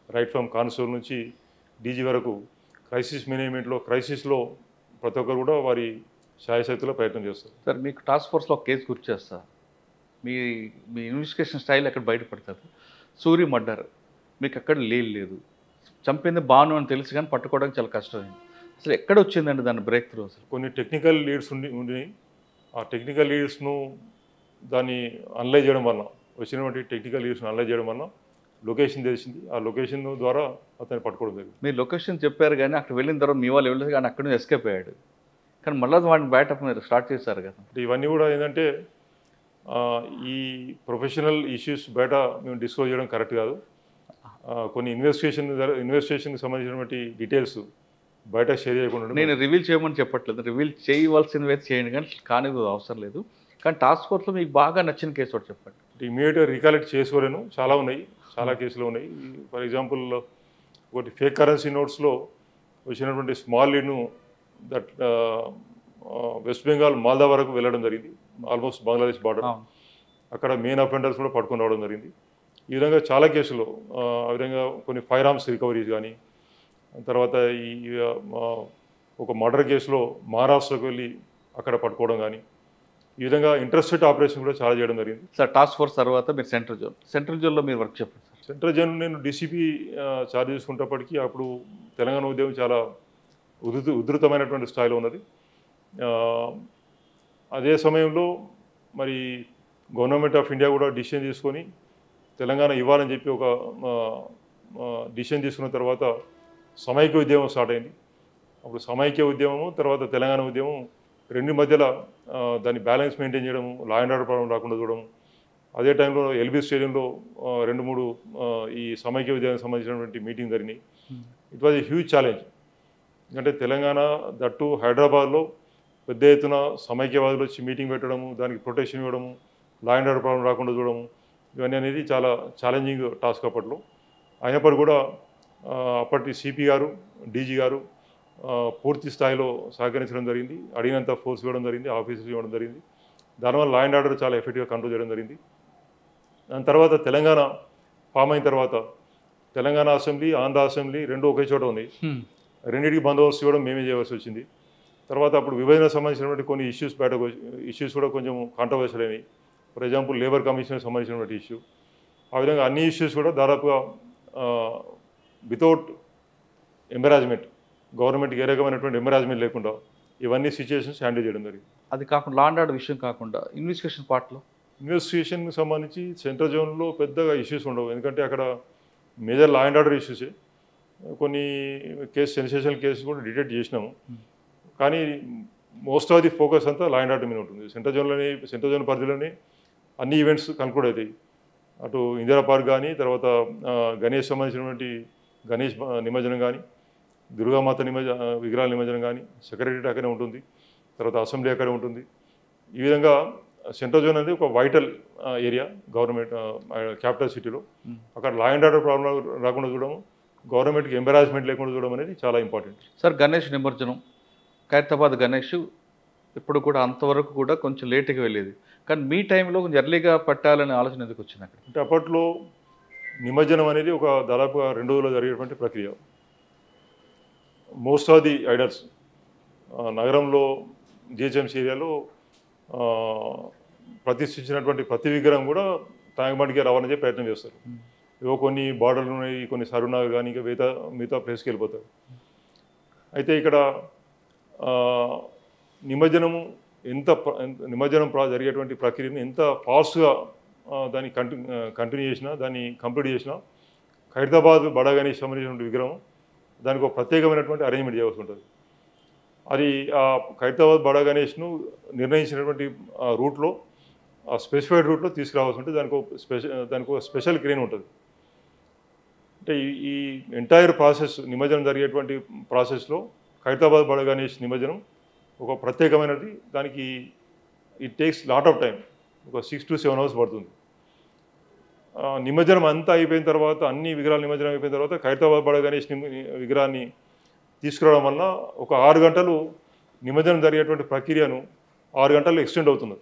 రైట్ ఫ్రమ్ కానిస్టేబుల్ నుంచి డీజీ వరకు క్రైసిస్ మేనేజ్మెంట్లో, క్రైసిస్లో ప్రతి ఒక్కరు కూడా వారి శాయశక్తిలో ప్రయత్నం చేస్తారు. సార్ మీకు టాస్క్ ఫోర్స్లో ఒక కేసు గుర్తు చేస్తా. మీ మీ ఇన్వెస్టిగేషన్ స్టైల్ ఎక్కడ బయటపడుతుంది? సూరి మర్డర్, మీకు అక్కడ లేదు, చంపింది బాను అని తెలుసు కానీ పట్టుకోవడానికి చాలా కష్టమైంది. అసలు ఎక్కడ వచ్చిందండి దాని బ్రేక్ త్రూ? అసలు కొన్ని టెక్నికల్ లీడ్స్ ఉండినాయి. ఆ టెక్నికల్ లీడ్స్ను దాన్ని అనలైజ్ చేయడం వల్ల, వచ్చినటువంటి టెక్నికల్ లీడ్స్ను అనలైజ్ చేయడం వల్ల లొకేషన్ తెలిసింది. ఆ లొకేషన్ ద్వారా అతన్ని పట్టుకోవడం జరిగింది. మీరు లొకేషన్ చెప్పారు కానీ అక్కడ వెళ్ళిన తర్వాత మీ వాళ్ళు వెళ్ళలేదు కానీ అక్కడ నుంచి ఎస్కేప్ అయ్యాడు. కానీ మళ్ళీ వాడిని బ్యాటప్ మీరు స్టార్ట్ చేశారు కదా. ఇవన్నీ కూడా ఏంటంటే ఈ ప్రొఫెషనల్ ఇష్యూస్ బయట మేము డిస్క్లోజ్ చేయడం కరెక్ట్ కాదు. కొన్ని ఇన్వెస్టిగేషన్కి సంబంధించినటువంటి డీటెయిల్స్ బయట షేర్ చేయకుండా. నేను రివీల్ చేయమని చెప్పట్లేదు, రివీల్ చేయవలసినవి అయితే చేయండి, కానీ అవసరం లేదు. కానీ టాస్క్ ఫోర్స్లో మీకు బాగా నచ్చిన కేసు ఒకటి చెప్పండి. ఇమీడియట్గా రికాలెక్ట్ చేసుకోలేను, చాలా ఉన్నాయి, చాలా కేసులు ఉన్నాయి. ఫర్ ఎగ్జాంపుల్ ఒకటి ఫేక్ కరెన్సీ నోట్స్లో వచ్చినటువంటి స్మాల్ లీడ్ను దట్ వెస్ట్ బెంగాల్ మాల్దా వరకు వెళ్ళడం జరిగింది, ఆల్మోస్ట్ బంగ్లాదేశ్ బార్డర్. అక్కడ మెయిన్ అఫెండర్స్ కూడా పట్టుకొని రావడం జరిగింది. ఈ విధంగా చాలా కేసులు, ఆ విధంగా కొన్ని ఫైర్ ఆర్మ్స్ రికవరీస్ కానీ, తర్వాత ఒక మర్డర్ కేసులో మహారాష్ట్రకు వెళ్ళి అక్కడ పట్టుకోవడం కానీ, ఈ విధంగా ఇంటర్స్టేట్ ఆపరేషన్ కూడా చాలా చేయడం జరిగింది. సార్ టాస్క్ ఫోర్స్ తర్వాత మీరు సెంట్రల్ జోన్లో మీరు వర్క్ చెప్పండి సార్. సెంట్రల్ జోన్ నేను డీసీపీ ఛార్జ్ చేసుకున్నప్పటికీ అప్పుడు తెలంగాణ ఉద్యమం చాలా ఉధృతమైనటువంటి స్థాయిలో ఉన్నది. అదే సమయంలో మరి గవర్నమెంట్ ఆఫ్ ఇండియా కూడా డిసిషన్ తీసుకొని తెలంగాణ ఇవ్వాలని చెప్పి ఒక డిసిషన్ తీసుకున్న తర్వాత సమైక్య ఉద్యమం స్టార్ట్ అయింది. అప్పుడు సమైక్య ఉద్యమము తర్వాత తెలంగాణ ఉద్యమం రెండు మధ్యలో దాన్ని బ్యాలెన్స్ మెయింటైన్ చేయడము, లా అండ్ ఆర్డర్ ప్రాబ్లం రాకుండా చూడడం. అదే టైంలో ఎల్బీ స్టేడియంలో 2-3 ఈ సమైక్య ఉద్యమానికి సంబంధించినటువంటి మీటింగ్ జరిగినాయి. It was a huge challenge. ఎందుకంటే తెలంగాణ దట్టు హైదరాబాద్లో పెద్ద ఎత్తున సమైక్యవాదులు వచ్చి మీటింగ్ పెట్టడము, దానికి ప్రొటెక్షన్ ఇవ్వడము, లా అండ్ ఆర్డర్ ప్రాబ్లం రాకుండా చూడడము, ఇవన్నీ అనేది చాలా ఛాలెంజింగ్ టాస్క్ అప్పట్లో. అయినప్పటికీ కూడా అప్పటి సిపి గారు, డీజీ గారు పూర్తి స్థాయిలో సహకరించడం జరిగింది. అడిగినంత ఫోర్స్ ఇవ్వడం జరిగింది, ఆఫీసర్స్ ఇవ్వడం జరిగింది. దానివల్ల లా అండ్ ఆర్డర్ చాలా ఎఫెక్టివ్గా కంట్రోల్ చేయడం జరిగింది. దాని తర్వాత తెలంగాణ ఫామ్ అయిన తర్వాత తెలంగాణ అసెంబ్లీ, ఆంధ్ర అసెంబ్లీ రెండు ఒకే చోట ఉన్నాయి. రెండింటికి బందోబస్తు ఇవ్వడం మేమే చేయవలసి వచ్చింది. తర్వాత అప్పుడు విభజనకు సంబంధించినటువంటి కొన్ని ఇష్యూస్ కూడా కొంచెం కాంట్రవర్షియల్ అయినాయి. ఫర్ ఎగ్జాంపుల్ లేబర్ కమిషన్కి సంబంధించినటువంటి ఇష్యూ. ఆ విధంగా అన్ని ఇష్యూస్ కూడా దాదాపుగా వితౌట్ ఎంబరాజ్మెంట్, గవర్నమెంట్కి ఏ రకమైనటువంటి ఎంబరాజ్మెంట్ లేకుండా ఇవన్నీ సిచ్యువేషన్స్ హ్యాండిల్ చేయడం జరిగింది. అది కాకుండా లా అండ్ ఆర్డర్ విషయం కాకుండా ఇన్వెస్టిగేషన్ పార్ట్లో ఇన్వెస్టిగేషన్కి సంబంధించి సెంట్రల్ జోన్లో పెద్దగా ఇష్యూస్ ఉండవు. ఎందుకంటే అక్కడ మేజర్ లా అండ్ ఆర్డర్ ఇష్యూసే. కొన్ని సెన్సేషనల్ కేసెస్ కూడా డిటెక్ట్ చేసినాము. కానీ మోస్ట్ ఆఫ్ ది ఫోకస్ అంతా లా అండ్ ఆర్డర్ మీద ఉంటుంది. సెంట్రల్ జోన్ పరిధిలోనే అన్ని ఈవెంట్స్ కన్క్లూడ్ అవుతాయి. అటు ఇందిరా పార్క్ కానీ, తర్వాత గణేష్ సంబంధించినటువంటి గణేష్ నిమజ్జనం కానీ, దుర్గామాత విగ్రహాల నిమజ్జనం కానీ, సెక్రటరీ అక్కడే ఉంటుంది, తర్వాత అసెంబ్లీ అక్కడే ఉంటుంది. ఈ విధంగా సెంట్రల్ జోన్ అనేది ఒక వైటల్ ఏరియా గవర్నమెంట్ క్యాపిటల్ సిటీలో. అక్కడ లా అండ్ ఆర్డర్ ప్రాబ్లం రాకుండా చూడడం, గవర్నమెంట్కి ఎంబరాస్మెంట్ లేకుండా చూడడం అనేది చాలా ఇంపార్టెంట్. సార్ గణేష్ నిమజ్జనం, ఖైరతాబాద్ గణేష్ ఇప్పుడు కూడా అంతవరకు కూడా కొంచెం లేట్గా వెళ్ళేది. కానీ మీ టైంలో కొంచెం ఎర్లీగా పెట్టాలనే ఆలోచన ఎందుకు వచ్చింది అక్కడ? అంటే అప్పట్లో నిమజ్జనం అనేది ఒక దాదాపుగా 2 రోజుల్లో జరిగేటువంటి ప్రక్రియ. మోస్ట్ ఆఫ్ ది ఐడల్స్ నగరంలో జిహెచ్ఎంసీ ఏరియాలో ప్రతిష్ఠించినటువంటి ప్రతి విగ్రహం కూడా ట్యాంక్బండ్కి రావాలని చెప్పి ప్రయత్నం చేస్తారు. ఏవో కొన్ని బార్డర్లు ఉన్నాయి, కొన్ని సరునాలు కానీ ఇంకా మిగతా ప్లేస్కి వెళ్ళిపోతారు. అయితే ఇక్కడ నిమజ్జనం జరిగేటువంటి ప్రక్రియని ఎంత ఫాస్ట్గా దాన్ని కంటిన్యూ చేసినా, దాన్ని కంప్లీట్ చేసినా, ఖైరతాబాద్ బడా గణేష్ సంబంధించినటువంటి విగ్రహం దానికి ఒక ప్రత్యేకమైనటువంటి అరేంజ్మెంట్ చేయవలసి ఉంటుంది. అది ఆ ఖైరతాబాద్ బడా గణేష్ను నిర్ణయించినటువంటి రూట్లో, ఆ స్పెసిఫైడ్ రూట్లో తీసుకురావాల్సి ఉంటుంది. దానికి ఒక స్పెషల్ క్రేన్ ఉంటుంది. అంటే ఈ ఎంటైర్ ప్రాసెస్, నిమజ్జనం జరిగేటువంటి ప్రాసెస్లో ఖైరతాబాద్ బడా గణేష్ నిమజ్జనం ఒక ప్రత్యేకమైనది. దానికి it takes lot of time, ఒక 6 to 7 hours పడుతుంది. నిమజ్జనం అంతా అయిపోయిన తర్వాత, అన్ని విగ్రహాల నిమజ్జనం అయిపోయిన తర్వాత ఖైరతాబాద్ బడా గణేష్ విగ్రహాన్ని తీసుకురావడం వల్ల ఒక 6 గంటలు నిమజ్జనం జరిగేటువంటి ప్రక్రియను 6 గంటలు ఎక్స్టెండ్ అవుతుంది.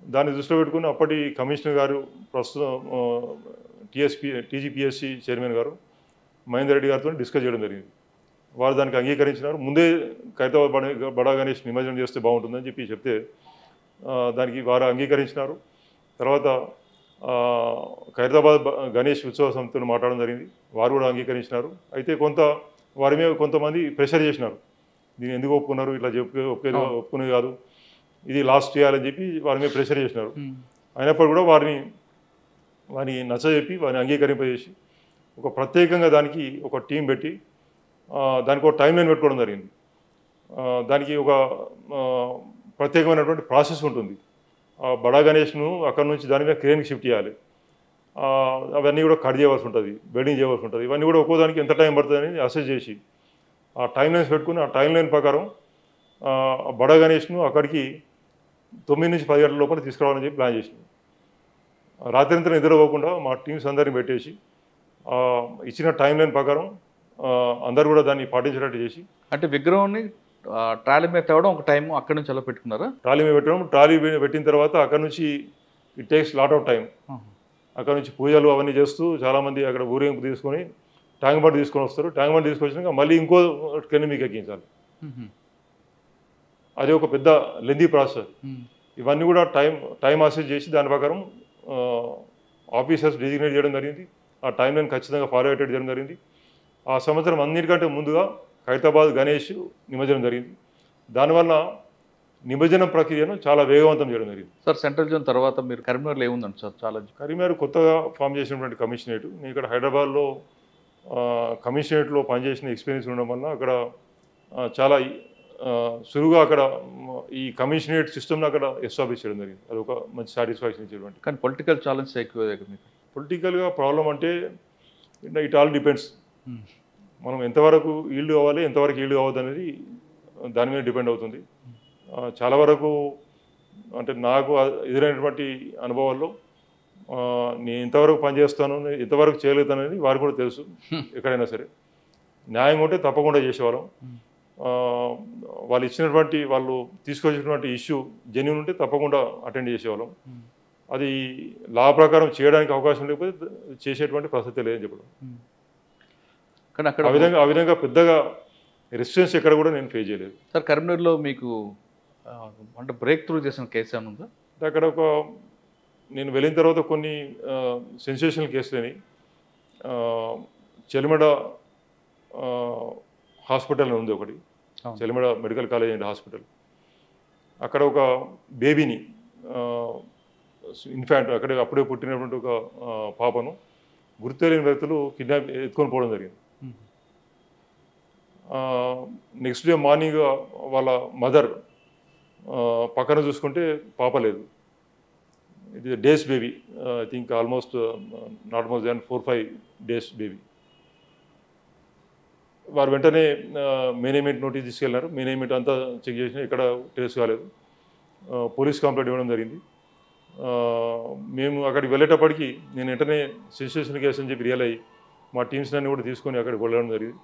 దాన్ని దృష్టిలో పెట్టుకుని అప్పటి కమిషనర్ గారు, ప్రస్తుతం టీజీపీఎస్సీ చైర్మన్ గారు మహేందర్ రెడ్డి గారితో డిస్కస్ చేయడం జరిగింది. వారు దానికి అంగీకరించినారు. ముందే ఖైరతాబాద్ బడా గణేష్ నిమజ్జనం చేస్తే బాగుంటుందని చెప్పి చెప్తే దానికి వారు అంగీకరించినారు. తర్వాత ఖైరతాబాద్ గణేష్ ఉత్సవ సమితితో మాట్లాడడం జరిగింది. వారు కూడా అంగీకరించినారు. అయితే వారి మీద కొంతమంది ప్రెషర్ చేసినారు. దీన్ని ఎందుకు ఒప్పుకున్నారు, ఇట్లా ఒప్పుకునేది కాదు, ఇది లాస్ట్ చేయాలని చెప్పి వారి మీద ప్రెషర్ చేసినారు. అయినప్పుడు కూడా వారిని నచ్చజెప్పి వారిని అంగీకరింపజేసి ఒక ప్రత్యేకంగా దానికి ఒక టీం పెట్టి దానికి ఒక టైం లైన్ పెట్టుకోవడం జరిగింది. దానికి ఒక ప్రత్యేకమైనటువంటి ప్రాసెస్ ఉంటుంది. బడా గణేష్ను అక్కడ నుంచి దాని మీద క్రేన్కి షిఫ్ట్ చేయాలి. అవన్నీ కూడా కట్ చేయవలసి ఉంటుంది, బెల్డింగ్ చేయవలసి ఉంటుంది. ఇవన్నీ కూడా ఒక్కోదానికి ఎంత టైం పడుతుందని అసెస్ చేసి ఆ టైం లైన్స్ పెట్టుకుని ఆ టైం లైన్ ప్రకారం బడా గణేష్ను అక్కడికి 9 నుంచి 10 గంటల లోపల తీసుకురావాలని చెప్పి ప్లాన్ చేసినాం. రాత్రింతా నిద్రపోకుండా మా టీమ్స్ అందరినీ పెట్టేసి ఇచ్చిన టైం లైన్ ప్రకారం అందరు కూడా దాన్ని పాటించేటట్టు చేసి, అంటే విగ్రహాన్ని ట్రాలీ మీద తేవడం ఒక టైం, అక్కడి నుంచి అలా పెట్టుకున్నారా? ట్రాలీ మీద పెట్టడం, ట్రాలీ పెట్టిన తర్వాత అక్కడ నుంచి it takes lot of time. అక్కడ నుంచి పూజలు అవన్నీ చేస్తూ చాలామంది అక్కడ ఊరేగింపు తీసుకొని ట్యాంక్ బండ్ తీసుకొని వస్తారు. ట్యాంక్ బండ్ తీసుకొచ్చినాక మళ్ళీ ఇంకో కెన్ మీకు ఎక్కించాలి. అది ఒక పెద్ద లెందీ ప్రాసెస్. ఇవన్నీ కూడా టైం అసెస్ చేసి దాని ప్రకారం ఆఫీసర్స్ డిజిగ్నేట్ చేయడం జరిగింది. ఆ టైం లైన్ ఖచ్చితంగా ఫాలో అయ్యేటట్టు చేయడం జరిగింది. ఆ సంవత్సరం అన్నిటికంటే ముందుగా ఖైరతాబాద్ గణేష్ నిమజ్జనం జరిగింది. దానివల్ల నిమజ్జనం ప్రక్రియను చాలా వేగవంతం చేయడం జరిగింది. సార్ సెంట్రల్ జోన్ తర్వాత మీరు కరీంనగర్లో ఏముందండి సార్ చాలా కరీంనగర్ కొత్తగా ఫామ్ చేసినటువంటి కమిషనరేట్. నేను ఇక్కడ హైదరాబాద్లో కమిషనరేట్లో పనిచేసిన ఎక్స్పీరియన్స్ ఉండడం వల్ల అక్కడ చాలా సులువుగా అక్కడ ఈ కమిషనరేట్ సిస్టమ్ని అక్కడ ఎస్టాబ్లిష్ చేయడం జరిగింది. అది ఒక మంచి సాటిస్ఫాక్షన్ ఇచ్చేటువంటి. కానీ పొలిటికల్ ఛాలెంజ్ ఎక్కువ మీకు పొలిటికల్గా ప్రాబ్లం అంటే ఇట్ ఆల్ డిపెండ్స్. మనం ఎంతవరకు ఈల్డ్ కావాలి, ఎంతవరకు ఈల్డ్ కావద్దు అనేది దాని మీద డిపెండ్ అవుతుంది. చాలా వరకు అంటే నాకు ఎదురైనటువంటి అనుభవాల్లో నేను ఎంతవరకు పనిచేస్తాను, ఎంతవరకు చేయగలుగుతాను అనేది వారికి కూడా తెలుసు. ఎక్కడైనా సరే న్యాయం ఉంటే తప్పకుండా చేసేవాళ్ళం. వాళ్ళు తీసుకొచ్చినటువంటి ఇష్యూ జెన్యూన్ ఉంటే తప్పకుండా అటెండ్ చేసేవాళ్ళం. అది లా ప్రకారం చేయడానికి అవకాశం లేకపోతే చేసేటువంటి ప్రసక్తి లేదని చెప్పడం. కానీ అక్కడ ఆ విధంగా పెద్దగా రెసిస్టెన్స్ ఎక్కడ కూడా నేను ఫేస్ చేయలేదు. సార్ కరీంనగర్లో మీకు అంటే బ్రేక్ త్రూ చేసిన కేసు ఏమైనా ఉందా? అక్కడ నేను వెళ్ళిన తర్వాత కొన్ని సెన్సేషనల్ కేసులని చెలిమెడ హాస్పిటల్ ఉంది ఒకటి, Chelimeda medical college and hospital. అక్కడ ఒక బేబీని ఇన్ఫాంట్ అప్పుడే పుట్టినటువంటి ఒక పాపను గుర్తులేని వ్యక్తులు ఎత్తుకొని పోవడం జరిగింది. నెక్స్ట్ డే మార్నింగ్ వాళ్ళ మదర్ పక్కన చూసుకుంటే పాప లేదు. It is days baby. I think almost not more than 4-5 days baby. వారు వెంటనే మేనేజ్మెంట్ నోటీస్ తీసుకెళ్ళినారు. మేనేజ్మెంట్ అంతా చెక్ చేసినా ఇక్కడ ట్రేస్ కాలేదు. పోలీస్ కంప్లైంట్ ఇవ్వడం జరిగింది. మేము అక్కడికి వెళ్ళేటప్పటికి నేను వెంటనే సెన్సేషన్ కేసు అని చెప్పి రియల్ అయ్యి మా టీమ్స్ అన్ని కూడా తీసుకొని అక్కడికి వెళ్ళడం జరిగింది.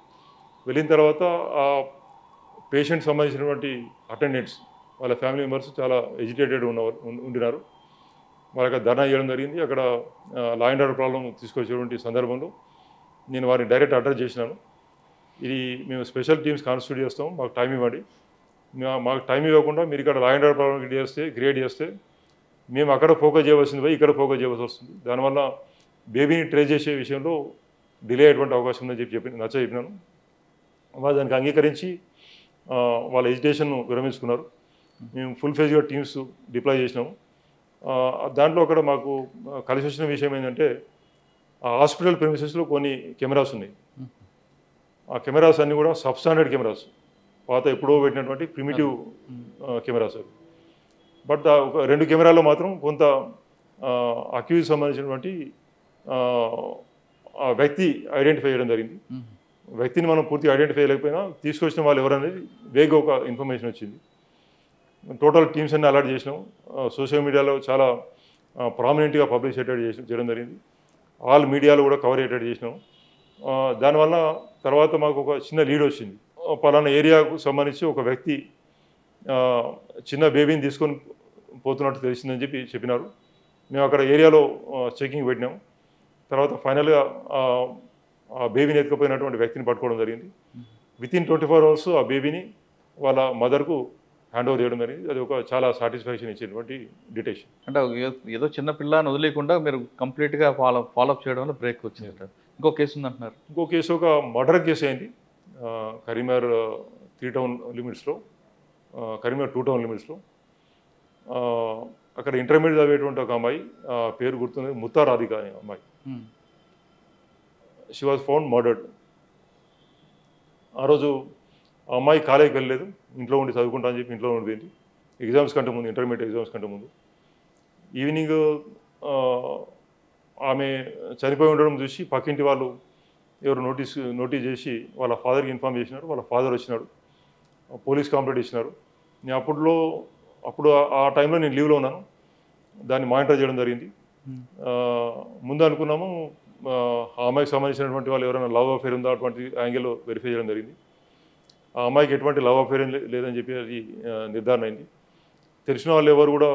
వెళ్ళిన తర్వాత ఆ పేషెంట్ సంబంధించినటువంటి అటెండెంట్స్ వాళ్ళ ఫ్యామిలీ మెంబర్స్ చాలా ఎజిటేటెడ్ ఉండినారు. వాళ్ళకి ధర్నా చేయడం జరిగింది. అక్కడ లా అండ్ ఆర్డర్ ప్రాబ్లం తీసుకొచ్చేటువంటి సందర్భంలో నేను వారిని డైరెక్ట్ అడ్రస్ చేసినాను. ఇది మేము స్పెషల్ టీమ్స్ కాన్స్టిట్యూట్ చేస్తాం, మాకు టైం ఇవ్వండి. మాకు టైం ఇవ్వకుండా మీరు ఇక్కడ law and order problem create చేస్తే మేము అక్కడ ఫోకస్ చేయవలసింది పోయి ఇక్కడ ఫోకస్ చేయవలసి వస్తుంది. దానివల్ల బేబీని ట్రేస్ చేసే విషయంలో డిలే అయ్యేటువంటి అవకాశం ఉందని చెప్పినాను. వాళ్ళు దానికి అంగీకరించి వాళ్ళ ఎడ్యుకేషన్ను విరమించుకున్నారు. మేము ఫుల్ ఫేజ్గా టీమ్స్ డిప్లాయ్ చేసినాము. దాంట్లో అక్కడ మాకు కలిసి వచ్చిన విషయం ఏంటంటే ఆ హాస్పిటల్ ప్రెమిసెస్లో కొన్ని కెమెరాస్ ఉన్నాయి. ఆ కెమెరాస్ అన్నీ కూడా సబ్స్టాండర్డ్ కెమెరాస్, పాత ఎప్పుడో పెట్టినటువంటి ప్రిమిటివ్ కెమెరాస్ అవి. బట్ ఒక 2 కెమెరాల్లో మాత్రం కొంత అక్యూజ్ సంబంధించినటువంటి ఆ వ్యక్తి ఐడెంటిఫై చేయడం జరిగింది. వ్యక్తిని మనం పూర్తిగా ఐడెంటిఫై చేయలేకపోయినా తీసుకొచ్చిన వాళ్ళు ఎవరనేది వేగ ఒక ఇన్ఫర్మేషన్ వచ్చింది. టోటల్ టీమ్స్ అన్ని అలర్ట్ చేసినాం. సోషల్ మీడియాలో చాలా ప్రామినెంట్గా పబ్లిష్ చేయడం జరిగింది. ఆల్ మీడియాలో కూడా కవర్ అయ్యేటట్టు చేసినాం. దానివల్ల తర్వాత మాకు ఒక చిన్న లీడ్ వచ్చింది. పలానా ఏరియాకు సంబంధించి ఒక వ్యక్తి చిన్న బేబీని తీసుకొని పోతున్నట్టు తెలిసిందని చెప్పినారు. మేము అక్కడ ఏరియాలో చెకింగ్ పెట్టినాం. తర్వాత ఫైనల్గా ఆ బేబీని ఎత్తుకుపోయినటువంటి వ్యక్తిని పట్టుకోవడం జరిగింది. వితిన్ 24 hours ఆ బేబీని వాళ్ళ మదర్కు హ్యాండ్ ఓవర్ చేయడం జరిగింది. అది ఒక చాలా సాటిస్ఫాక్షన్ ఇచ్చేటువంటి డిటెక్షన్. అంటే ఏదో చిన్న పిల్లని వదిలేకుండా మీరు కంప్లీట్గా ఫాలోఅప్ చేయడం వల్ల బ్రేక్ వచ్చింది. ఇంకో కేసు ఉందంటున్నారు. ఇంకో కేసు ఒక మర్డర్ కేసు అయింది కరీంనగర్ 3 టౌన్ లిమిట్స్లో, కరీంనగర్ 2 టౌన్ లిమిట్స్లో. అక్కడ ఇంటర్మీడియట్ చదివేటువంటి ఒక అమ్మాయి, పేరు గుర్తుంది, ముత్తా రాధిక అనే అమ్మాయి. She was found murdered. ఆ రోజు ఆ అమ్మాయి కాలేజీకి వెళ్ళలేదు, ఇంట్లో ఉండి చదువుకుంటా అని చెప్పి ఇంట్లో ఉండిపోయింది. ఎగ్జామ్స్ కంటే ముందు, ఇంటర్మీడియట్ ఎగ్జామ్స్ కంటే ముందు ఈవినింగ్ ఆమె చనిపోయి ఉండడం చూసి పక్కింటి వాళ్ళు ఎవరు నోటీస్ చేసి వాళ్ళ ఫాదర్కి ఇన్ఫార్మ్ చేసినారు. వాళ్ళ ఫాదర్ వచ్చినాడు, పోలీస్ కంప్లైంట్ ఇచ్చినారు. నేను అప్పుడు ఆ టైంలో నేను లీవ్లో ఉన్నాను. దాన్ని మానిటర్ చేయడం జరిగింది. ముందు అనుకున్నాము ఆ అమ్మాయికి సంబంధించినటువంటి వాళ్ళు ఎవరైనా లవ్ అఫేర్ ఉందా అటువంటి యాంగిల్లో వెరిఫై చేయడం జరిగింది. ఆ అమ్మాయికి ఎటువంటి లవ్ అఫేర్ లేదని చెప్పి అది నిర్ధారణ అయింది. తెలిసిన వాళ్ళు ఎవరు కూడా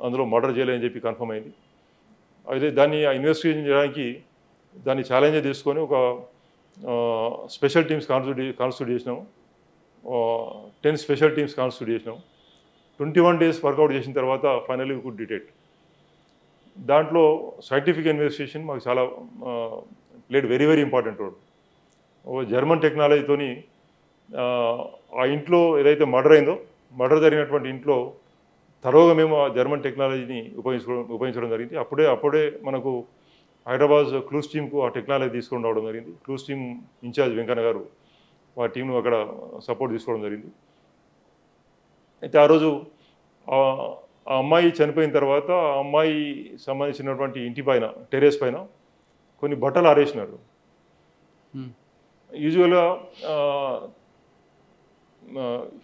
అందులో మర్డర్ చేయలేదని చెప్పి కన్ఫర్మ్ అయింది. అయితే దాన్ని ఇన్వెస్టిగేషన్ చేయడానికి దాన్ని ఛాలెంజ్ తీసుకొని ఒక స్పెషల్ టీమ్స్ కాన్స్టిట్యూట్ చేసినాము. 10 స్పెషల్ టీమ్స్ కాన్స్టిట్యూట్ చేసినాము. 21 days వర్కౌట్ చేసిన తర్వాత ఫైనల్లీ వీ కుడ్ డిటెక్ట్. దాంట్లో సైంటిఫిక్ ఇన్వెస్టిగేషన్ మాకు చాలా played very very important role. ఓ జర్మన్ టెక్నాలజీతోని ఆ ఇంట్లో ఏదైతే మర్డర్ అయిందో, మర్డర్ జరిగినటువంటి ఇంట్లో తరోగా మేము ఆ జర్మన్ టెక్నాలజీని ఉపయోగించడం జరిగింది. అప్పుడే మనకు హైదరాబాద్ క్లూస్ టీమ్కు ఆ టెక్నాలజీ తీసుకొని రావడం జరిగింది. క్లూస్ టీమ్ ఇన్ఛార్జ్ వెంకన్న గారు ఆ టీంను అక్కడ సపోర్ట్ తీసుకోవడం జరిగింది. అయితే ఆ రోజు ఆ అమ్మాయి చనిపోయిన తర్వాత ఆ అమ్మాయి సంబంధించినటువంటి ఇంటి పైన టెర్రస్ పైన కొన్ని బట్టలు ఆరేసినారు. యూజువల్గా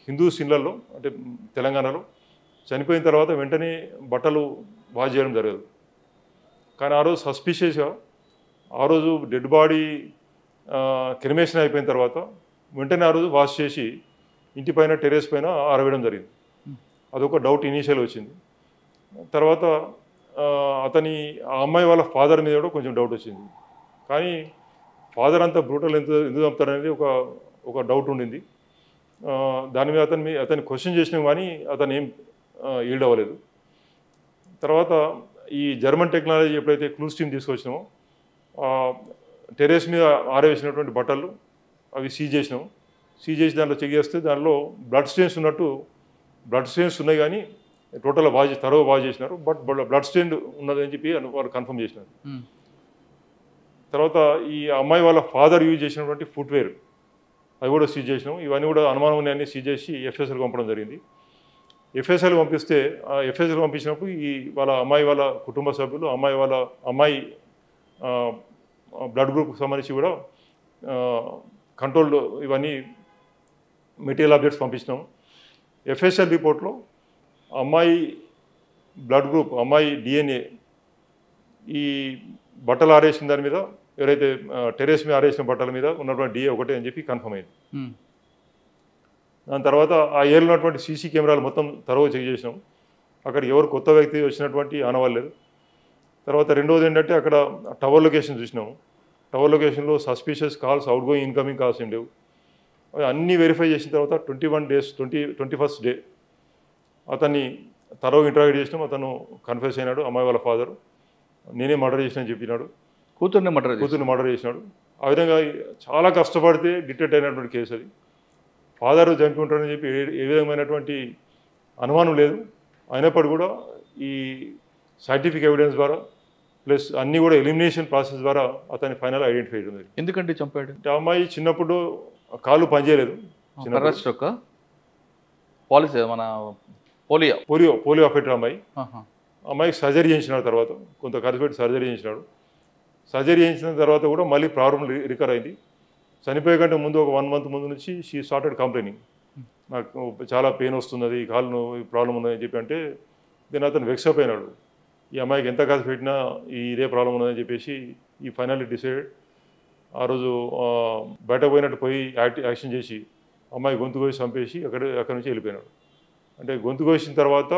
హిందూస్ ఇళ్లలో అంటే తెలంగాణలో చనిపోయిన తర్వాత వెంటనే బట్టలు వాష్ చేయడం జరగదు. కానీ ఆ రోజు సస్పిషియస్గా ఆ రోజు డెడ్ బాడీ క్రిమేషన్ అయిపోయిన తర్వాత వెంటనే ఆ రోజు వాష్ చేసి ఇంటిపైన టెర్రస్ పైన ఆరవేయడం జరిగింది. అదొక డౌట్ ఇనీషియల్ వచ్చింది. తర్వాత ఆ అమ్మాయి వాళ్ళ ఫాదర్ మీద కూడా కొంచెం డౌట్ వచ్చింది. కానీ ఫాదర్ అంతా బ్రూటల్ ఎందుకు చంపుతారనేది ఒక డౌట్ ఉండింది. దాని మీద అతన్ని క్వశ్చన్ చేసినాం కానీ అతను ఏం ఈల్డ్ అవ్వలేదు. తర్వాత ఈ జర్మన్ టెక్నాలజీ ఎప్పుడైతే క్లూస్ టీమ్ తీసుకొచ్చినామో టెర్రస్ మీద ఆరవేసినటువంటి బట్టలు అవి సీజ్ చేసినాము. సీజ్ చేసి దాంట్లో చెక్ చేస్తే దానిలో బ్లడ్ స్టెయిన్స్ ఉన్నాయి కానీ టోటల్ తరవ వాష్ చేసినారు. బట్ బ్లడ్ స్టెయిన్ ఉన్నదని చెప్పి వాళ్ళు కన్ఫర్మ్ చేసినారు. తర్వాత ఈ అమ్మాయి వాళ్ళ ఫాదర్ యూజ్ చేసినటువంటి ఫుట్వేర్ అవి కూడా సీజ్ చేసినాం. ఇవన్నీ కూడా అనుమానం ఉన్నాయని సీజ్ చేసి ఎఫ్ఎస్ఎల్ పంపడం జరిగింది. ఎఫ్ఎస్ఎల్ పంపిస్తే ఆ ఎఫ్ఎస్ఎల్ పంపించినప్పుడు వాళ్ళ అమ్మాయి వాళ్ళ కుటుంబ సభ్యులు అమ్మాయి బ్లడ్ గ్రూప్కి సంబంధించి కూడా కంట్రోల్ ఇవన్నీ మెటీరియల్ ఆబ్జెక్ట్స్ పంపించినాం. ఎఫ్ఎస్ఎల్ రిపోర్ట్లో అమ్మాయి బ్లడ్ గ్రూప్, అమ్మాయి డిఎన్ఏ ఈ బట్టలు ఆరేసిన దాని మీద ఎవరైతే టెర్రస్ మీద ఆరేసిన బట్టల మీద ఉన్నటువంటి డిఏ ఒకటే అని చెప్పి కన్ఫర్మ్ అయింది. దాని తర్వాత ఆ ఏరియాలో ఉన్నటువంటి సీసీ కెమెరాలు మొత్తం తరవ చెక్ చేసినాం. అక్కడ ఎవరు కొత్త వ్యక్తి వచ్చినటువంటి ఆనవాళ్ళు. తర్వాత రెండోది ఏంటంటే అక్కడ టవర్ లొకేషన్ చూసినాము. టవర్ లొకేషన్లో suspicious calls, out going incoming calls ఏం లేవు. అవి అన్నీ వెరిఫై చేసిన తర్వాత 21 days 21st డే అతన్ని తరవ ఇంటరాగేట్ చేసినాం. అతను కన్ఫెస్ అయినాడు. అమ్మాయి వాళ్ళ ఫాదర్ నేనే మర్డర్ చేసినా చెప్పినాడు. కూతుర్ని మర్డర్ చేసినాడు. ఆ విధంగా చాలా కష్టపడితే డిటెక్ట్ అయినటువంటి కేసు అది. ఫాదర్ చనిపోతుంటాడని చెప్పి ఏ విధమైనటువంటి అనుమానం లేదు. అయినప్పటికీ కూడా ఈ సైంటిఫిక్ ఎవిడెన్స్ ద్వారా ప్లస్ అన్నీ కూడా ఎలిమినేషన్ ప్రాసెస్ ద్వారా అతన్ని ఫైనల్ ఐడెంటిఫై అయ్యింది. ఎందుకంటే చంపాడు అంటే అమ్మాయి చిన్నప్పుడు కాళ్ళు పనిచేయలేదు. పోలియో అఫెక్టెడ్ అమ్మాయికి సర్జరీ చేయించినాడు. తర్వాత కొంత ఖర్చు పెట్టి సర్జరీ చేయించినాడు. సర్జరీ చేయించిన తర్వాత కూడా మళ్ళీ ప్రాబ్లం రికవర్ అయింది. చనిపోయే కంటే ముందు ఒక 1 month ముందు నుంచి షీ స్టార్టెడ్ కంప్లైనింగ్. నాకు చాలా పెయిన్ వస్తున్నది, కాళ్ళు ప్రాబ్లం ఉందని చెప్పి అంటే దీని అతను వెక్సప్ అయినాడు. ఈ అమ్మాయికి ఎంత ఖర్చు పెట్టినా ఇదే ప్రాబ్లం ఉన్నదని చెప్పేసి ఈ ఫైనల్లీ డిసైడెడ్ ఆ రోజు బయటకు పోయినట్టు పోయి యాక్షన్ చేసి అమ్మాయి గొంతు కోసి చంపేసి అక్కడి నుంచి వెళ్ళిపోయినాడు. అంటే గొంతు కోసిన తర్వాత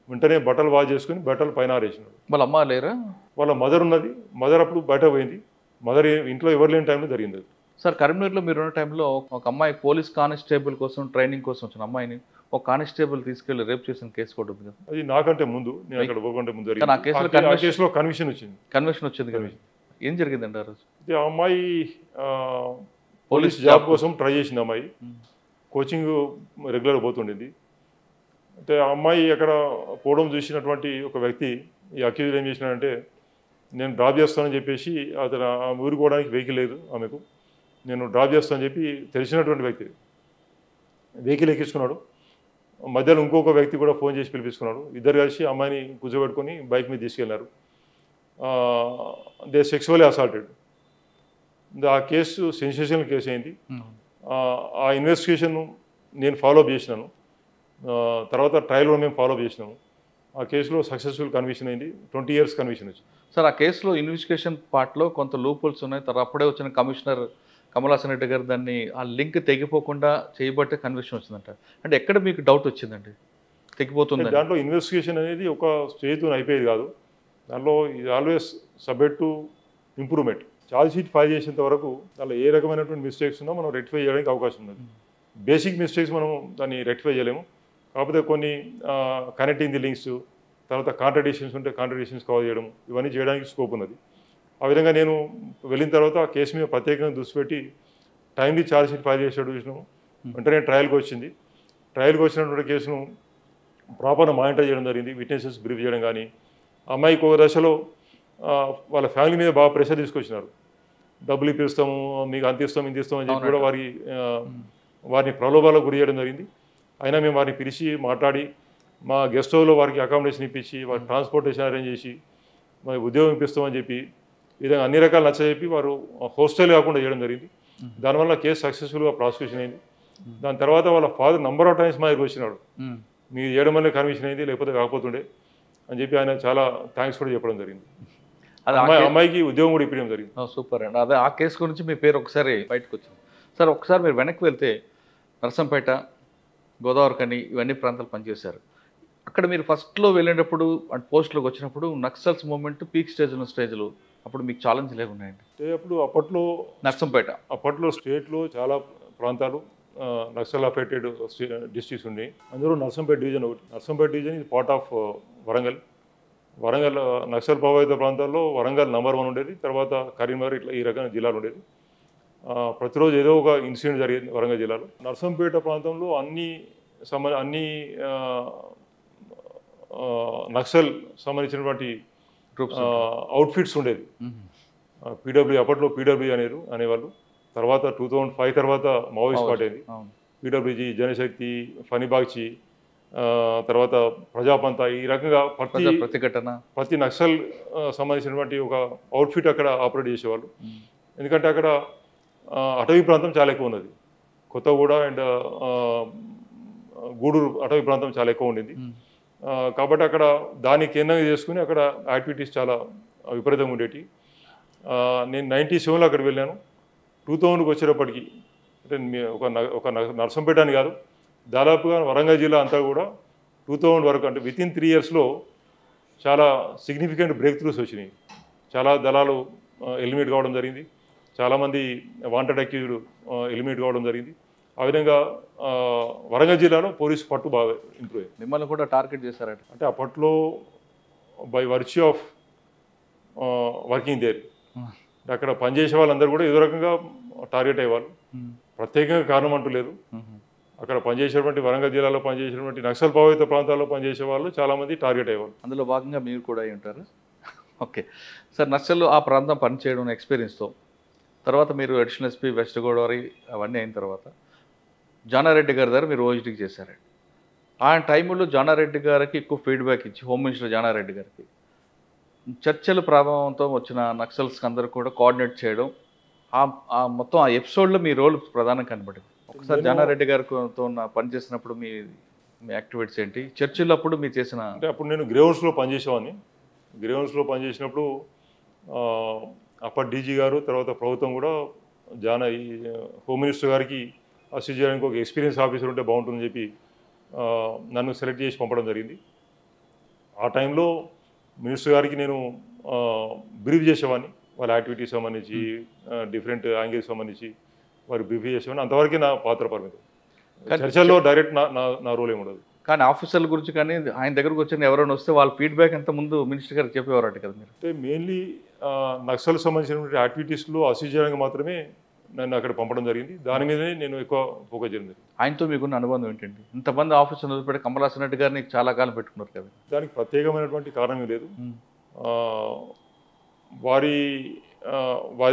వెంటనే బట్టలు వాష్ చేసుకుని బట్టలు పైన ఆరేసినాడు. వాళ్ళ అమ్మ లేరా? వాళ్ళ మదర్ ఉన్నది. మదర్ అప్పుడు బయట పోయింది. మదర్ ఇంట్లో ఎవరు లేని టైంలో జరిగింది అది. సార్, కరీంనగర్లో మీరున్న టైంలో ఒక అమ్మాయి పోలీస్ కానిస్టేబుల్ కోసం ట్రైనింగ్ కోసం వచ్చిన అమ్మాయిని ఒక కానిస్టేబుల్ తీసుకెళ్లి రేప్ చేసిన కేసు కూడా ఉంది కదా? అది నాకంటే ముందు, నేను అక్కడ పోకంటే ముందు జరిగింది. ఆ కేసులో కన్విక్షన్ వచ్చింది. ఏం జరిగిందండి ఆ రోజు? ఆ అమ్మాయి పోలీస్ జాబ్ కోసం ట్రై చేసింది. అమ్మాయి కోచింగ్ రెగ్యులర్గా పోతుండేది. అంటే ఆ అమ్మాయి అక్కడ పోవడం చూసినటువంటి ఒక వ్యక్తి ఈ అక్యూజ్ ఏం చేసినాడంటే నేను డ్రాప్ చేస్తానని చెప్పేసి అతను ఆ ఊరికి పోవడానికి వెహికల్ లేదు ఆమెకు, నేను డ్రాప్ చేస్తానని చెప్పి తెలిసినటువంటి వ్యక్తి వెహికల్ ఎక్కించుకున్నాడు. మధ్యలో ఇంకొక వ్యక్తి కూడా ఫోన్ చేసి పిలిపించుకున్నాడు. ఇద్దరు కలిసి అమ్మాయిని కూర్చోబెట్టుకొని బైక్ మీద తీసుకెళ్లారు. They sexually assaulted. ఆ కేసు సెన్సేషనల్ కేసు అయింది. ఆ ఇన్వెస్టిగేషన్ నేను ఫాలోఅప్ చేసినాను. తర్వాత ట్రయల్ మేము ఫాలోఅప్ చేసినాము. ఆ కేసులో సక్సెస్ఫుల్ కన్విక్షన్ అయింది. 20 years కన్విక్షన్ వచ్చింది. సార్, ఆ కేసులో ఇన్వెస్టిగేషన్ పార్ట్లో కొంత లూపుల్స్ ఉన్నాయి. తర్వాత అప్పుడే వచ్చిన కమిషనర్ కమల్ హాసన్ రెడ్డి గారు దాన్ని ఆ లింక్ తెగిపోకుండా చేయబట్టే కన్విక్షన్ వచ్చిందంట. అంటే ఎక్కడ మీకు డౌట్ వచ్చిందండి తెగిపోతుంది? దాంట్లో ఇన్వెస్టిగేషన్ అనేది ఒక స్టేజ్తో అయిపోయేది కాదు. దాంట్లో ఇది always subject to improvement. Charge sheet file చేసేంత వరకు దాంట్లో ఏ రకమైనటువంటి మిస్టేక్స్ ఉన్నా మనం రెక్టిఫై చేయడానికి అవకాశం ఉన్నది. బేసిక్ మిస్టేక్స్ మనం దాన్ని రెక్టిఫై చేయలేము. కాకపోతే కొన్ని కనెక్టింగ్ ది లింక్స్, తర్వాత కాంట్రడిక్షన్స్ ఉంటే కాంట్రడిక్షన్స్ కవర్ చేయడం, ఇవన్నీ చేయడానికి స్కోప్ ఉన్నది. ఆ విధంగా నేను వెళ్ళిన తర్వాత ఆ కేసు మీద ప్రత్యేకంగా దృష్టి పెట్టి టైమ్లీ ఛార్జ్ షీట్ ఫైల్ చేసేటట్టు చూసినాం. వెంటనే ట్రయల్కి వచ్చింది. ట్రయల్కి వచ్చినటువంటి కేసును ప్రాపర్గా మానిటర్ చేయడం జరిగింది. విట్నెసెస్ బ్రీఫ్ చేయడం కానీ, అమ్మాయికి ఒక దశలో వాళ్ళ ఫ్యామిలీ మీద బాగా ప్రెషర్ తీసుకొచ్చినారు. డబ్బులు ఇప్పిస్తాము, మీకు అంత ఇస్తాం ఇంత ఇస్తాం అని చెప్పి కూడా వారిని ప్రలోభాలకు గురి చేయడం జరిగింది. అయినా మేము వారిని పిలిచి మాట్లాడి మా గెస్ట్ హౌస్లో వారికి అకామిడేషన్ ఇప్పించి వారికి ట్రాన్స్పోర్టేషన్ అరేంజ్ చేసి మరి ఉద్యోగం ఇప్పిస్తామని చెప్పి ఈ విధంగా అన్ని రకాలు నచ్చజెప్పి వారు హాస్టల్ కాకుండా చేయడం జరిగింది. దానివల్ల కేసు సక్సెస్ఫుల్గా ప్రాసిక్యూషన్ అయింది. దాని తర్వాత వాళ్ళ ఫాదర్ నంబర్ ఆఫ్ టైమ్స్ మా దగ్గరికి వచ్చినాడు, మీరు చేయడం వల్లే కన్విక్షన్ అయింది, లేకపోతే కాకపోతుండే అని చెప్పి ఆయన చాలా థ్యాంక్స్ కూడా చెప్పడం జరిగింది. అమ్మాయికి ఉద్యోగం కూడా ఇప్పించడం జరిగింది. సూపర్ అండి. అదే ఆ కేసు గురించి మీ పేరు ఒకసారి బయటకు వచ్చింది. సార్ ఒకసారి మీరు వెనక్కి వెళ్తే నర్సంపేట, గోదావరిఖని ఇవన్నీ ప్రాంతాలు పనిచేశారు. అక్కడ మీరు ఫస్ట్లో వెళ్ళినప్పుడు అండ్ పోస్ట్లోకి వచ్చినప్పుడు నక్సల్స్ మూవ్మెంట్ పీక్ స్టేజ్లో అప్పుడు మీకు ఛాలెంజ్ ఉన్నాయండి? అంటే అప్పట్లో నర్సంపేట అప్పట్లో స్టేట్లో చాలా ప్రాంతాలు నక్సల్ అఫెక్టెడ్ డిస్ట్రిక్ట్స్ ఉన్నాయి. అందులో నర్సంపేట డివిజన్ ఒకటి. నర్సంపేట డివిజన్ ఇది పార్ట్ ఆఫ్ వరంగల్. నక్సల్ ప్రభావిత ప్రాంతాల్లో వరంగల్ నంబర్ 1 ఉండేది, తర్వాత కరీంనగర్, ఇట్లా ఈ రకమైన జిల్లాలు ఉండేది. ప్రతిరోజు ఏదో ఒక ఇన్సిడెంట్ జరిగేది వరంగల్ జిల్లాలో. నర్సంపేట ప్రాంతంలో అన్ని నక్సల్ సంబంధించినటువంటి అవుట్ఫిట్స్ ఉండేది. పీడబ్ల్యూ, అప్పట్లో పీడబ్ల్యూ అనేవాళ్ళు. తర్వాత 2005 తర్వాత మావోయిస్ట్ పార్టీ అయింది. పీడబ్ల్యూజీ, జనశక్తి, ఫణిబాగ్చి, తర్వాత ప్రజాపంత, ఈ రకంగా ప్రతి నక్సల్ సంబంధించినటువంటి ఒక అవుట్ఫిట్ అక్కడ ఆపరేట్ చేసేవాళ్ళు. ఎందుకంటే అక్కడ అటవీ ప్రాంతం చాలా ఎక్కువ ఉన్నది. కొత్తగూడ అండ్ గూడూరు అటవీ ప్రాంతం చాలా ఎక్కువ ఉండింది. కాబట్టి అక్కడ దాన్ని కేంద్రంగా చేసుకుని అక్కడ యాక్టివిటీస్ చాలా విపరీతంగా ఉండేవి. నేను 97లో అక్కడ వెళ్ళాను. 2000కి వచ్చేటప్పటికి అంటే ఒక నర్సంపేట అని కాదు, దాదాపుగా వరంగల్ జిల్లా అంతా కూడా 2000 వరకు అంటే వితిన్ 3 ఇయర్స్లో చాలా సిగ్నిఫికెంట్ బ్రేక్ త్రూస్ వచ్చినాయి. చాలా దళాలు ఎలిమినేట్ కావడం జరిగింది. చాలామంది వాంటెడ్ అక్యూజ్డ్ ఎలిమినేట్ కావడం జరిగింది. ఆ విధంగా వరంగల్ జిల్లాలో పోలీసు పట్టు బాగా ఇంప్రూవ్ అయ్యింది. మిమ్మల్ని కూడా టార్గెట్ చేశారట? అంటే అప్పట్లో by virtue of working there అక్కడ పనిచేసే వాళ్ళందరూ కూడా ఏదో రకంగా టార్గెట్ అయ్యేవాళ్ళు. ప్రత్యేకంగా కారణం అంటూ లేదు. అక్కడ పనిచేసేటువంటి వరంగల్ జిల్లాలో పనిచేసేటువంటి నక్సల్ ప్రభావిత ప్రాంతాల్లో పనిచేసే వాళ్ళు చాలామంది టార్గెట్ అయ్యేవాళ్ళు. అందులో భాగంగా మీరు కూడా అయి ఉంటారు. ఓకే సార్, నక్సల్ ఆ ప్రాంతం పనిచేయడం ఎక్స్పీరియన్స్తో తర్వాత మీరు అడిషనల్ ఎస్పీ వెస్ట్ గోదావరి అవన్నీ అయిన తర్వాత జానారెడ్డి గారి దగ్గర మీరు ఓఎస్డీకి చేశారండి. ఆ టైంలో జానారెడ్డి గారికి ఎక్కువ ఫీడ్బ్యాక్ ఇచ్చి హోమ్ మినిస్టర్ జానారెడ్డి గారికి చర్చల ప్రభావంతో వచ్చిన నక్సల్స్కి అందరూ కూడా కోఆర్డినేట్ చేయడం, మొత్తం ఆ ఎపిసోడ్లో మీ రోల్ ప్రధానంగా కనబడింది. ఒకసారి జానారెడ్డి గారితో పనిచేసినప్పుడు మీ యాక్టివిటీస్ ఏంటి, చర్చలు అప్పుడు మీరు చేసిన? అంటే అప్పుడు నేను గ్రేవన్స్లో పనిచేసేవాడిని. గ్రేవన్స్లో పనిచేసినప్పుడు అప్పటి డీజీ గారు, తర్వాత ప్రభుత్వం కూడా ఈ హోమ్ మినిస్టర్ గారికి అసిస్ట్ చేయడానికి ఒక ఎక్స్పీరియన్స్ ఆఫీసర్ ఉంటే బాగుంటుందని చెప్పి నన్ను సెలెక్ట్ చేసి పంపడం జరిగింది. ఆ టైంలో మినిస్టర్ గారికి నేను బ్రీఫ్ చేసేవాడిని, వాళ్ళ యాక్టివిటీస్ సంబంధించి డిఫరెంట్ యాంగిల్స్ సంబంధించి వారికి బ్రీఫ్ చేసేవాడిని. అంతవరకే నా పాత్ర పరిమితం. చర్చల్లో డైరెక్ట్ నా రోల్ ఏమి ఉండదు. కానీ ఆఫీసర్ల గురించి కానీ ఆయన దగ్గరకు వచ్చిన ఎవరైనా వస్తే వాళ్ళ ఫీడ్బ్యాక్ అంత ముందు మినిస్టర్ గారికి చెప్పేవారట కదా మీరు? అంటే మెయిన్లీ నక్సల్ సంబంధించినటువంటి యాక్టివిటీస్లో అసిస్ట్ చేయడానికి మాత్రమే నన్ను అక్కడ పంపడం జరిగింది. దాని మీదనే నేను ఎక్కువ ఫోకస్ చేయడం జరిగింది. ఆయనతో మీకున్న అనుబంధం ఏంటండి? ఇంతమంది ఆఫీసర్లు వదిలిపెట్టి కమలాసన్ రెడ్డి గారిని చాలా కాలం పెట్టుకున్నారు కదా? దానికి ప్రత్యేకమైనటువంటి కారణం లేదు. వారి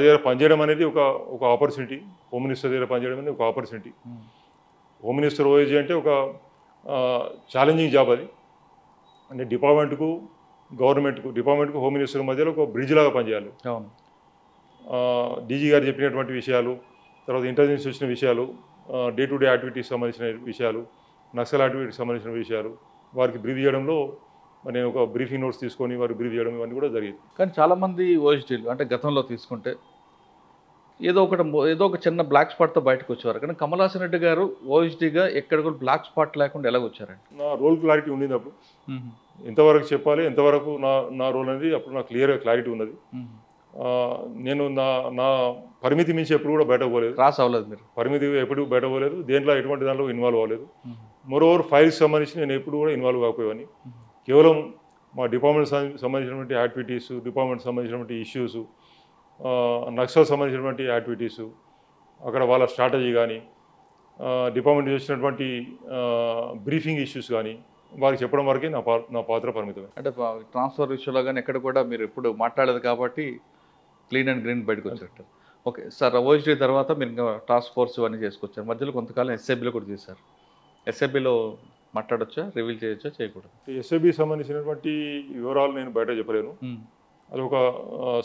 దగ్గర పనిచేయడం అనేది ఒక ఆపర్చునిటీ. హోమ్ మినిస్టర్ దగ్గర పనిచేయడం అనేది ఒక ఆపర్చునిటీ. హోమ్ మినిస్టర్ ఓఎస్జీ అంటే ఒక ఛాలెంజింగ్ జాబ్ అది. అంటే డిపార్ట్మెంట్కు హోమ్ మినిస్టర్ మధ్యలో ఒక బ్రిడ్జ్ లాగా పనిచేయాలి. అవును. డీజీ గారు చెప్పినటువంటి విషయాలు, తర్వాత ఇంటెలిజెన్స్ వచ్చిన విషయాలు, డే టు డే యాక్టివిటీస్ సంబంధించిన విషయాలు, నక్సల్ యాక్టివిటీస్ సంబంధించిన విషయాలు వారికి బ్రీఫ్ చేయడంలో నేను ఒక బ్రీఫింగ్ నోట్స్ తీసుకొని వారికి బ్రీఫ్ చేయడం ఇవన్నీ కూడా జరిగింది. కానీ చాలామంది ఓఎస్డీలు అంటే గతంలో తీసుకుంటే ఏదో ఒక చిన్న బ్లాక్ స్పాట్తో బయటకు వచ్చేవారు. కానీ కమలాసన్ రెడ్డి గారు ఓఎస్డీగా ఎక్కడ కూడా బ్లాక్ స్పాట్ లేకుండా ఎలాగ వచ్చారండి? నా రోల్ క్లారిటీ ఉండింది. అప్పుడు ఎంతవరకు చెప్పాలి, ఎంతవరకు నా రోల్ అనేది అప్పుడు నాకు క్లారిటీ ఉన్నది. నేను నా పరిమితి మించి ఎప్పుడు కూడా బయటకు పోలేదు. క్రాస్ అవ్వలేదు. మీరు పరిమితి ఎప్పుడు బయటకు పోలేదు. దేంట్లో ఎటువంటి దాంట్లో ఇన్వాల్వ్ అవ్వలేదు. మోరోవర్ ఫైల్స్ సంబంధించి నేను ఎప్పుడు కూడా ఇన్వాల్వ్ కాకపోయేవాడిని. కేవలం మా డిపార్ట్మెంట్ సంబంధించినటువంటి యాక్టివిటీస్, డిపార్ట్మెంట్ సంబంధించినటువంటి ఇష్యూస్, నక్సల్ సంబంధించినటువంటి యాక్టివిటీసు, అక్కడ వాళ్ళ స్ట్రాటజీ కానీ, డిపార్ట్మెంట్ చేసినటువంటి బ్రీఫింగ్ ఇష్యూస్ కానీ వారికి చెప్పడం వరకే నా పాత్ర పరిమితమే. అంటే ట్రాన్స్ఫర్ విషయంలో కానీ ఎక్కడ కూడా మీరు ఎప్పుడు మాట్లాడలేదు కాబట్టి క్లీన్ అండ్ గ్రీన్ బయటకు వచ్చేటట్టు. ఓకే సార్, ఓఎస్డీ తర్వాత మీరు ఇంకా టాస్క్ ఫోర్స్ ఇవన్నీ చేసుకొచ్చారు. మధ్యలో కొంతకాలం ఎస్ఐబిలో కూడా చేశారు. ఎస్ఐబిలో మాట్లాడొచ్చా, రివీల్ చేయొచ్చా, చేయకూడదు? ఎస్ఐబి సంబంధించినటువంటి వివరాలు నేను బయట చెప్పలేను. అది ఒక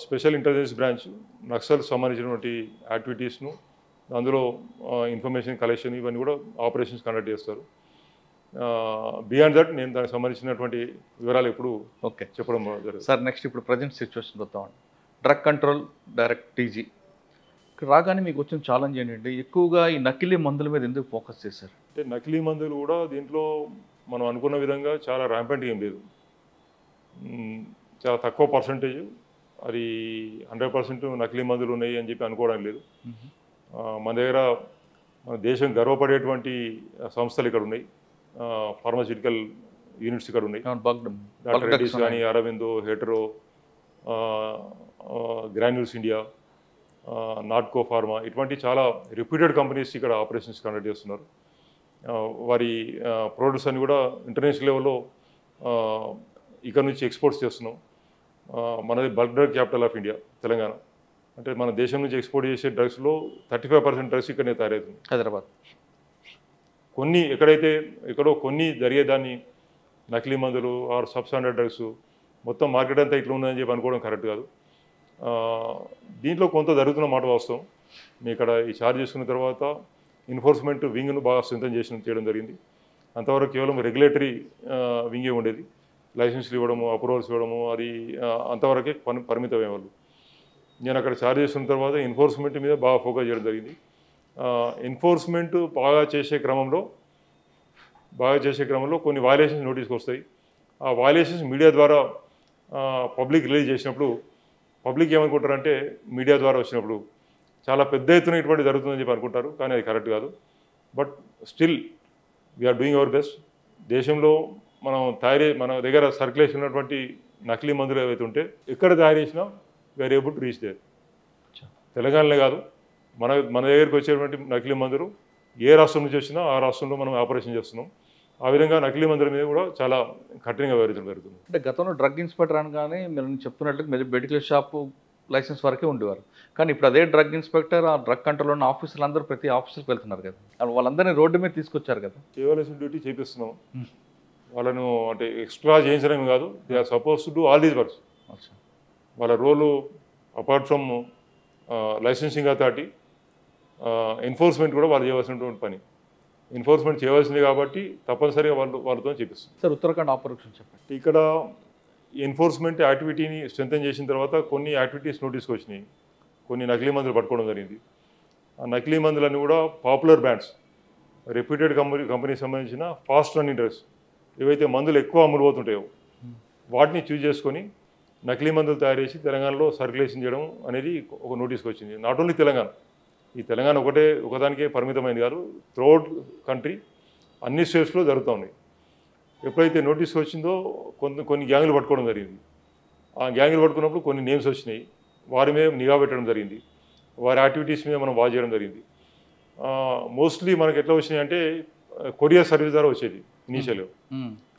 స్పెషల్ ఇంటెలిజెన్స్ బ్రాంచ్ నక్సల్ సంబంధించినటువంటి యాక్టివిటీస్ను, అందులో ఇన్ఫర్మేషన్ కలెక్షన్ ఇవన్నీ కూడా ఆపరేషన్స్ కండక్ట్ చేస్తారు. బియాండ్ దట్ నేను దానికి సంబంధించినటువంటి వివరాలు ఎప్పుడు ఓకే చెప్పడం జరుగుతుంది. సార్, నెక్స్ట్ ఇప్పుడు ప్రజెంట్ సిచ్యువేషన్ చూద్దామండి. డ్రగ్ కంట్రోల్ డైరెక్ట్ టీజీ రాగానే మీకు వచ్చిన ఛాలెంజ్ ఏంటంటే ఎక్కువగా ఈ నకిలీ మందుల మీద ఎందుకు ఫోకస్ చేశారు? అంటే నకిలీ మందులు కూడా దీంట్లో మనం అనుకున్న విధంగా చాలా ర్యాంపెంట్ ఏం లేదు. చాలా తక్కువ పర్సంటేజ్, అది 100% నకిలీ మందులు ఉన్నాయి అని చెప్పి అనుకోవడం లేదు. మన దగ్గర మన దేశం గర్వపడేటువంటి సంస్థలు ఇక్కడ ఉన్నాయి, ఫార్మాస్యూటికల్ యూనిట్స్ ఇక్కడ ఉన్నాయి. డాక్టర్ రెడ్డిస్ కానీ, Aurobindo, hetero, granules India, Natco pharma, ఇటువంటి చాలా రిప్యూటెడ్ కంపెనీస్ ఇక్కడ ఆపరేషన్స్ కండక్ట్ చేస్తున్నారు. వారి ప్రొడక్ట్స్ అన్ని కూడా ఇంటర్నేషనల్ లెవెల్లో ఇక్కడ నుంచి ఎక్స్పోర్ట్స్ చేస్తున్నాం. మనది bulk drug capital of India Telangana. అంటే మన దేశం నుంచి ఎక్స్పోర్ట్ చేసే డ్రగ్స్లో 35% డ్రగ్స్ ఇక్కడనే తయారవుతుంది. హైదరాబాద్ కొన్ని ఎక్కడో కొన్ని జరిగేదాన్ని నకిలీ మందులు ఆర్ సబ్ స్టాండర్డ్ డ్రగ్స్ మొత్తం మార్కెట్ అంతా ఇట్లా ఉందని చెప్పి అనుకోవడం కరెక్ట్ కాదు. దీంట్లో కొంత జరుగుతున్న మాట వాస్తవం. మేము ఇక్కడ ఈ ఛార్జ్ చేసుకున్న తర్వాత ఎన్ఫోర్స్మెంట్ వింగ్ను బాగా స్ట్రెంథన్ చేయడం జరిగింది. అంతవరకు కేవలం రెగ్యులేటరీ వింగే ఉండేది, లైసెన్స్లు ఇవ్వడము, అప్రూవల్స్ ఇవ్వడము, అది అంతవరకే పరిమితమే వాళ్ళు. నేను అక్కడ ఛార్జ్ చేసుకున్న తర్వాత ఎన్ఫోర్స్మెంట్ మీద బాగా ఫోకస్ చేయడం జరిగింది. ఎన్ఫోర్స్మెంట్ బాగా చేసే క్రమంలో కొన్ని వయలేషన్స్ నోటీస్కి వస్తాయి. ఆ వయలేషన్స్ మీడియా ద్వారా పబ్లిక్ రిలీజ్ చేసినప్పుడు పబ్లిక్ ఏమనుకుంటారంటే మీడియా ద్వారా వచ్చినప్పుడు చాలా పెద్ద ఎత్తున ఇటువంటి జరుగుతుందని చెప్పి అనుకుంటారు, కానీ అది కరెక్ట్ కాదు. But still we are doing our best. దేశంలో మన దగ్గర సర్క్యులేషన్ ఉన్నటువంటి నకిలీ మందులు ఏవైతే ఉంటే ఎక్కడ తయారు చేసినా we are able to reach there. తెలంగాణలో కాదు, మన దగ్గరికి వచ్చేటువంటి నకిలీ మందులు ఏ రాష్ట్రం నుంచి వచ్చినా ఆ రాష్ట్రంలో మనం ఆపరేషన్ చేస్తున్నాం. ఆ విధంగా నకిలీ మందుల మీద కూడా చాలా కఠినంగా వ్యవహరించడం జరుగుతుంది. అంటే గతంలో డ్రగ్ ఇన్స్పెక్టర్ అనగానే మీరు చెప్తున్నట్టు మెడికల్ షాపు లైసెన్స్ వరకే ఉండేవారు, కానీ ఇప్పుడు అదే డ్రగ్ ఇన్స్పెక్టర్ ఆ డ్రగ్ కంట్రోల్ ఉన్న ఆఫీసులు అందరూ ప్రతి ఆఫీసులకు వెళ్తున్నారు కదా, వాళ్ళందరినీ రోడ్డు మీద తీసుకొచ్చారు కదా. చేయవలసిన డ్యూటీ చేపిస్తున్నాం. వాళ్ళను అంటే ఎక్స్ట్రా చేయించడమే కాదు, they are suppose to do all these works. వాళ్ళ role apart from licensing authority, enforcement కూడా వాళ్ళు చేయవలసినటువంటి పని. ఎన్ఫోర్స్మెంట్ చేయవలసింది కాబట్టి తప్పనిసరిగా వాళ్ళతో చేపిస్తుంది. సార్, ఉత్తరాఖండ్ ఆపరేషన్ చెప్పండి. ఇక్కడ ఎన్ఫోర్స్మెంట్ యాక్టివిటీని స్ట్రెంథన్ చేసిన తర్వాత కొన్ని యాక్టివిటీస్ నోటీస్కి వచ్చినాయి. కొన్ని నకిలీ మందులు పట్టుకోవడం జరిగింది. ఆ నకిలీ మందులన్నీ కూడా పాపులర్ బ్రాండ్స్, రెప్యూటెడ్ కంపెనీకి సంబంధించిన ఫాస్ట్ రన్నింగ్ డ్రగ్స్, ఏవైతే మందులు ఎక్కువ అమ్ముడు పోతుంటాయో వాటిని చూజ్ చేసుకొని నకిలీ మందులు తయారు చేసి తెలంగాణలో సర్క్యులేషన్ చేయడం అనేది ఒక నోటీస్కి వచ్చింది. నాట్ ఓన్లీ తెలంగాణ, ఈ తెలంగాణ ఒకదానికే పరిమితమైంది కాదు, త్రూఅవుట్ కంట్రీ అన్ని స్టేట్స్లో జరుగుతూ ఉన్నాయి. ఎప్పుడైతే నోటీస్కి వచ్చిందో కొన్ని గ్యాంగులు పట్టుకోవడం జరిగింది. ఆ గ్యాంగులు పట్టుకున్నప్పుడు కొన్ని నేమ్స్ వచ్చినాయి, వారి మీద నిఘా పెట్టడం జరిగింది, వారి యాక్టివిటీస్ మీద మనం వాచ్ చేయడం జరిగింది. మోస్ట్లీ మనకి ఎట్లా వచ్చినాయి అంటే కొరియర్ సర్వీస్ ద్వారా వచ్చేది. ఇనీషియల్గా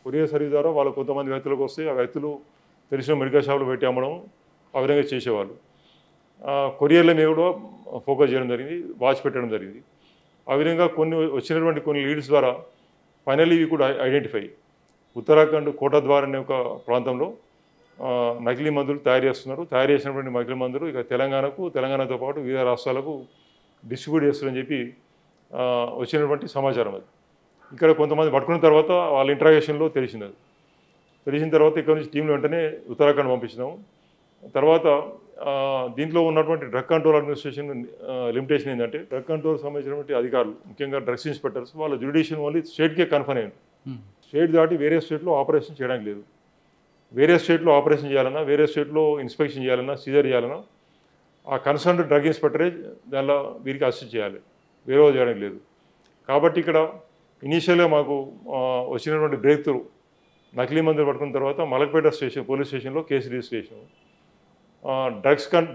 కొరియర్ సర్వీస్ ద్వారా వాళ్ళు కొంతమంది వ్యక్తులకు వస్తే ఆ వ్యక్తులు తెలిసిన మెడికల్ షాప్లో పెట్టి అమ్మడం, ఆ విధంగా చేసేవాళ్ళు. కొరియర్ల మీద కూడా ఫోకస్ చేయడం జరిగింది, వాచ్ పెట్టడం జరిగింది. ఆ విధంగా వచ్చినటువంటి కొన్ని లీడ్స్ ద్వారా ఫైనల్లీ వీ కూడా ఐడెంటిఫై ఉత్తరాఖండ్ కోటద్వార్ అనే ఒక ప్రాంతంలో నకిలీ మందులు తయారు చేస్తున్నారు. తయారు చేసినటువంటి నకిలీ మందులు ఇక తెలంగాణతో పాటు వివిధ రాష్ట్రాలకు డిస్ట్రిబ్యూట్ చేస్తారని చెప్పి వచ్చినటువంటి సమాచారం. అది ఇక్కడ కొంతమంది పట్టుకున్న తర్వాత వాళ్ళ ఇంట్రాగేషన్లో తెలిసిన తర్వాత ఇక్కడ నుంచి టీంలు వెంటనే ఉత్తరాఖండ్ పంపించినాము. తర్వాత దీంట్లో ఉన్నటువంటి డ్రగ్ కంట్రోల్ అడ్మినిస్ట్రేషన్ లిమిటేషన్ ఏంటంటే డ్రగ్ కంట్రోల్ సంబంధించినటువంటి అధికారులు, ముఖ్యంగా డ్రగ్స్ ఇన్స్పెక్టర్స్, వాళ్ళ జ్యుడిషియల్ ఓన్లీ స్టేట్కే కన్ఫర్మ్ అయ్యింది. స్టేట్ దాటి వేరే స్టేట్లో ఆపరేషన్ చేయడానికి లేదు. వేరే స్టేట్లో ఆపరేషన్ చేయాలన్నా, వేరే స్టేట్లో ఇన్స్పెక్షన్ చేయాలన్నా, సీజర్ చేయాలన్నా ఆ కన్సర్న్ డ్రగ్ ఇన్స్పెక్టరే దానిలో వీరికి అసిస్ట్ చేయాలి, వేరే చేయడానికి లేదు. కాబట్టి ఇక్కడ ఇనీషియల్గా మాకు వచ్చినటువంటి బ్రేక్ త్రూ నకిలీ మందులు పట్టుకున్న తర్వాత మలక్పేట పోలీస్ స్టేషన్లో కేసు రిజిస్టర్ చేసినాము.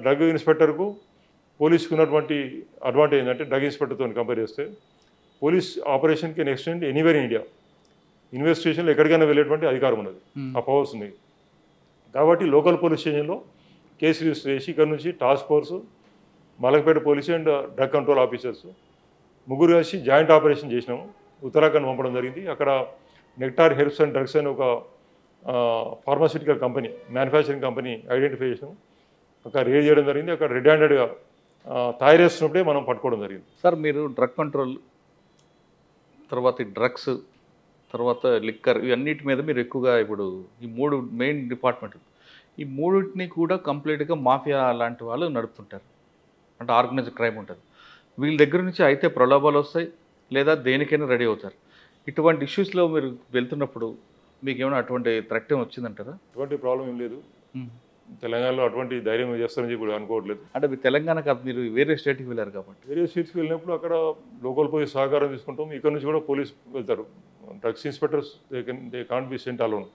డ్రగ్ ఇన్స్పెక్టర్కు పోలీసుకు ఉన్నటువంటి అడ్వాంటేజ్ ఏంటంటే డ్రగ్ ఇన్స్పెక్టర్తో కంపేర్ చేస్తే police operation can extend anywhere in India. ఇన్వెస్టిగేషన్లో ఎక్కడికైనా వెళ్ళేటువంటి అధికారం ఉన్నది, ఆ పవర్స్ ఉన్నాయి. కాబట్టి లోకల్ పోలీస్ స్టేషన్లో కేసు రిజిస్టర్ చేసి ఇక్కడ నుంచి task force, Malakpet police and drug control officers ముగ్గురు కలిసి జాయింట్ ఆపరేషన్ చేసినాము. ఉత్తరాఖండ్ పంపడం జరిగింది. అక్కడ నెక్టార్ హెర్బ్స్ అండ్ డ్రగ్స్ అని ఒక pharmaceutical company, manufacturing company identify చేసినాము. అక్కడ రేడ్ చేయడం జరిగింది. అక్కడ రెడ్ హ్యాండెడ్గా తయారు చేస్తున్నప్పుడే మనం పట్టుకోవడం జరిగింది. సార్ మీరు డ్రగ్ కంట్రోల్ తర్వాత ఈ డ్రగ్స్ తర్వాత లిక్కర్ ఇవన్నిటి మీద మీరు ఎక్కువగా ఇప్పుడు ఈ 3 మెయిన్ డిపార్ట్మెంట్లు, ఈ మూడింటిని కూడా కంప్లీట్గా మాఫియా లాంటి వాళ్ళు నడుపుతుంటారు. అంటే ఆర్గనైజ్డ్ క్రైమ్ ఉంటుంది. వీళ్ళ దగ్గర నుంచి అయితే ప్రలోభాలు వస్తాయి, లేదా దేనికైనా రెడీ అవుతారు. ఇటువంటి ఇష్యూస్లో మీరు వెళ్తున్నప్పుడు మీకు ఏమైనా అటువంటి థ్రెట్ ఏమి వచ్చిందంటారా? అటువంటి ప్రాబ్లం ఏం లేదు. తెలంగాణలో అటువంటి ధైర్యం చేస్తారని చెప్పి అనుకోవట్లేదు. అంటే మీరు తెలంగాణ కాదు, మీరు వేరే స్టేట్కి వెళ్ళారు కాబట్టి. వేరే స్టేట్స్కి వెళ్ళినప్పుడు అక్కడ లోకల్ పోలీస్ సహకారం తీసుకుంటాం. ఇక్కడ నుంచి కూడా పోలీస్ వెళ్తారు. Drugs inspectors they can't be sent alone.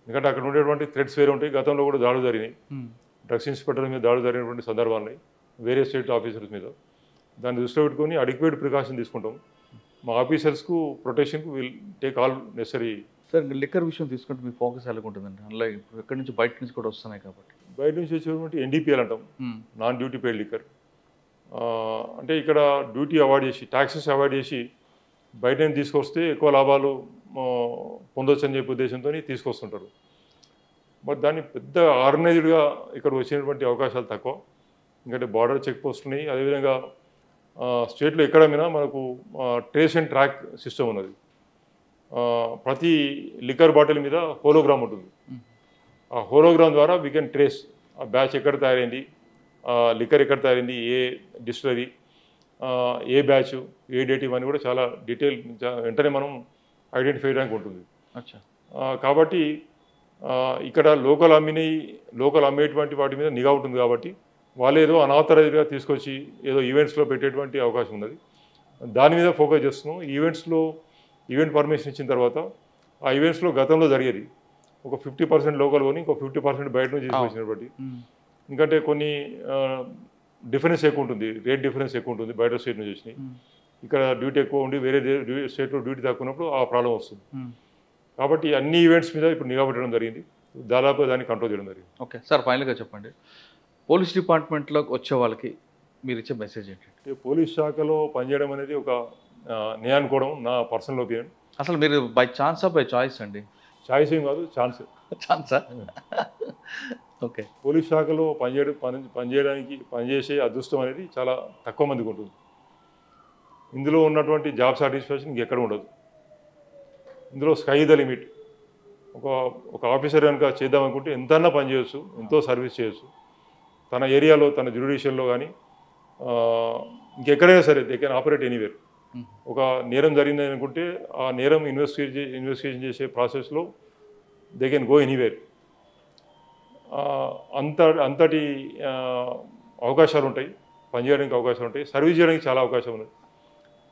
ఎందుకంటే అక్కడ ఉండేటువంటి థ్రెట్స్ వేరే ఉంటాయి. గతంలో కూడా దాడులు జరిగినాయి. డ్రగ్స్ ఇన్స్పెక్టర్ మీద దాడులు జరిగినటువంటి సందర్భాలు ఉన్నాయి, వేరే స్టేట్ ఆఫీసర్స్ మీద. దాన్ని దృష్టిలో పెట్టుకొని అడిక్వేట్ ప్రికాషన్ తీసుకుంటాం. మా ఆఫీసర్స్కు ప్రొటెక్షన్కు will take all necessary. Sir liquor విషయం తీసుకుంటే మీ ఫోకస్ ఎలాగుంటుందండి? అందులో ఇప్పుడు ఎక్కడి నుంచి బయట నుంచి కూడా వస్తున్నాయి కాబట్టి. బయట నుంచి వచ్చేటువంటి ఎన్డీపీఎల్ అంటాం, నాన్ డ్యూటీ పెయిడ్ లిక్కర్. అంటే ఇక్కడ డ్యూటీ అవాయిడ్ చేసి, ట్యాక్సెస్ అవాయిడ్ చేసి బయట నుంచి తీసుకొస్తే ఎక్కువ లాభాలు పొందొచ్చు అని చెప్పే ఉద్దేశంతో తీసుకొస్తుంటారు. బట్ దాన్ని పెద్ద ఆర్గనైజ్డ్గా ఇక్కడ వచ్చినటువంటి అవకాశాలు తక్కువ. ఎందుకంటే బార్డర్ చెక్ పోస్ట్ ఉన్నాయి. అదేవిధంగా స్టేట్లో ఎక్కడైనా మనకు ట్రేస్ అండ్ ట్రాక్ సిస్టమ్ ఉన్నది. ప్రతి లిక్కర్ బాటిల్ మీద హోలోగ్రామ్ ఉంటుంది. ఆ హోలోగ్రామ్ ద్వారా వీ కెన్ ట్రేస్ ఆ బ్యాచ్ ఎక్కడ తయారైంది, లిక్కర్ ఎక్కడ తయారైంది, ఏ డిస్టిలరీ, ఏ బ్యాచ్, ఏ డేట్, ఇవన్నీ కూడా చాలా డీటెయిల్ వెంటనే మనం ఐడెంటిఫై చేయడానికి ఉంటుంది. కాబట్టి ఇక్కడ లోకల్ అమ్మేటువంటి వాటి మీద నిఘా ఉంటుంది. కాబట్టి వాళ్ళు ఏదో అనాథరైజ్డ్గా తీసుకొచ్చి ఏదో ఈవెంట్స్లో పెట్టేటువంటి అవకాశం ఉన్నది. దాని మీద ఫోకస్ చేస్తున్నాం. ఈవెంట్ పర్మిషన్ ఇచ్చిన తర్వాత ఆ ఈవెంట్స్లో గతంలో జరిగేది ఒక 50% లోకల్ కొని ఇంకో 50% బయట నుంచి తీసుకొచ్చినటువంటి. ఎందుకంటే కొన్ని డిఫరెన్స్ ఎక్కువ ఉంటుంది, రేట్ డిఫరెన్స్ ఎక్కువ ఉంటుంది. బయట స్టేట్ నుంచి వచ్చినాయి, ఇక్కడ డ్యూటీ ఎక్కువ ఉండి వేరే స్టేట్లో డ్యూటీ తక్కువ ఉన్నప్పుడు ఆ ప్రాబ్లం వస్తుంది. కాబట్టి అన్ని ఈవెంట్స్ మీద ఇప్పుడు నిఘా పెట్టడం జరిగింది. దాదాపు దాన్ని కంట్రోల్ చేయడం జరిగింది. ఓకే సార్, ఫైనల్గా చెప్పండి, పోలీస్ డిపార్ట్మెంట్లోకి వచ్చే వాళ్ళకి మీరు ఇచ్చే మెసేజ్ ఏంటంటే? పోలీస్ శాఖలో పనిచేయడం అనేది ఒక నేను అనుకోవడం, నా పర్సనల్ ఒపీనియన్. అసలు మీరు బై ఛాన్సా బై చాయిస్ అండి? చాయిస్ ఏం కాదు, ఛాన్సా. ఓకే. పోలీస్ శాఖలో పనిచేసే అదృష్టం అనేది చాలా తక్కువ మందికి ఉంటుంది. ఇందులో ఉన్నటువంటి జాబ్ సాటిస్ఫాక్షన్ ఇంకెక్కడ ఉండదు. ఇందులో స్కై ద లిమిట్. ఒక ఆఫీసర్ కనుక చేద్దామనుకుంటే ఎంతన్నా పని చేయొచ్చు, ఎంతో సర్వీస్ చేయొచ్చు. తన ఏరియాలో, తన జ్యుడిషియల్లో కానీ ఇంకెక్కడైనా సరే దే కెన్ ఆపరేట్ ఎనీవేర్. ఒక నేరం జరిగిందని అనుకుంటే ఆ నేరం ఇన్వెస్టిగేషన్ చేసే ప్రాసెస్లో దే కెన్ గో ఎనీవేర్. అంతటి అవకాశాలు ఉంటాయి, పనిచేయడానికి అవకాశాలు ఉంటాయి, సర్వీస్ చేయడానికి చాలా అవకాశం ఉంది.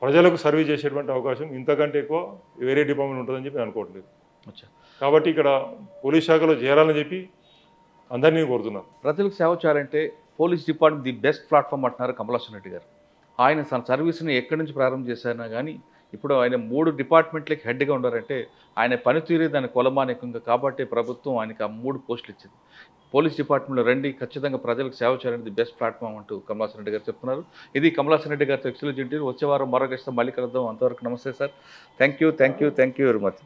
ప్రజలకు సర్వీస్ చేసేటువంటి అవకాశం ఇంతకంటే ఎక్కువ వేరే డిపార్ట్మెంట్ ఉంటుందని చెప్పి నేను అనుకోవట్లేదు. కాబట్టి ఇక్కడ పోలీస్ శాఖలో చేరాలని చెప్పి అందరినీ కోరుతున్నాను. ప్రజలకు సేవ చేయాలంటే police department the best platform అంటున్నారు కమలాసన్ రెడ్డి గారు. ఆయన తన సర్వీస్ని ఎక్కడి నుంచి ప్రారంభం చేశారన్నా కానీ ఇప్పుడు ఆయన 3 డిపార్ట్మెంట్లకి హెడ్గా ఉన్నారంటే ఆయన పనితీరు దాని కొలమానికంగా. కాబట్టి ప్రభుత్వం ఆయనకి ఆ 3 పోస్టులు ఇచ్చింది. పోలీస్ డిపార్ట్మెంట్లో రండి, ఖచ్చితంగా ప్రజలకు సేవ చేయాలని ది బెస్ట్ ప్లాట్ఫామ్ అంటూ కమలాసన్ రెడ్డి గారు చెప్తున్నారు. ఇది కమలాసన్ రెడ్డి గారితో ఎక్స్క్లూజివ్ ఇంటర్వ్యూ. వచ్చే వారం మరో గెస్ట్తో మళ్ళీ కలుద్దాం. అంతవరకు నమస్తే sir. Thank you very much.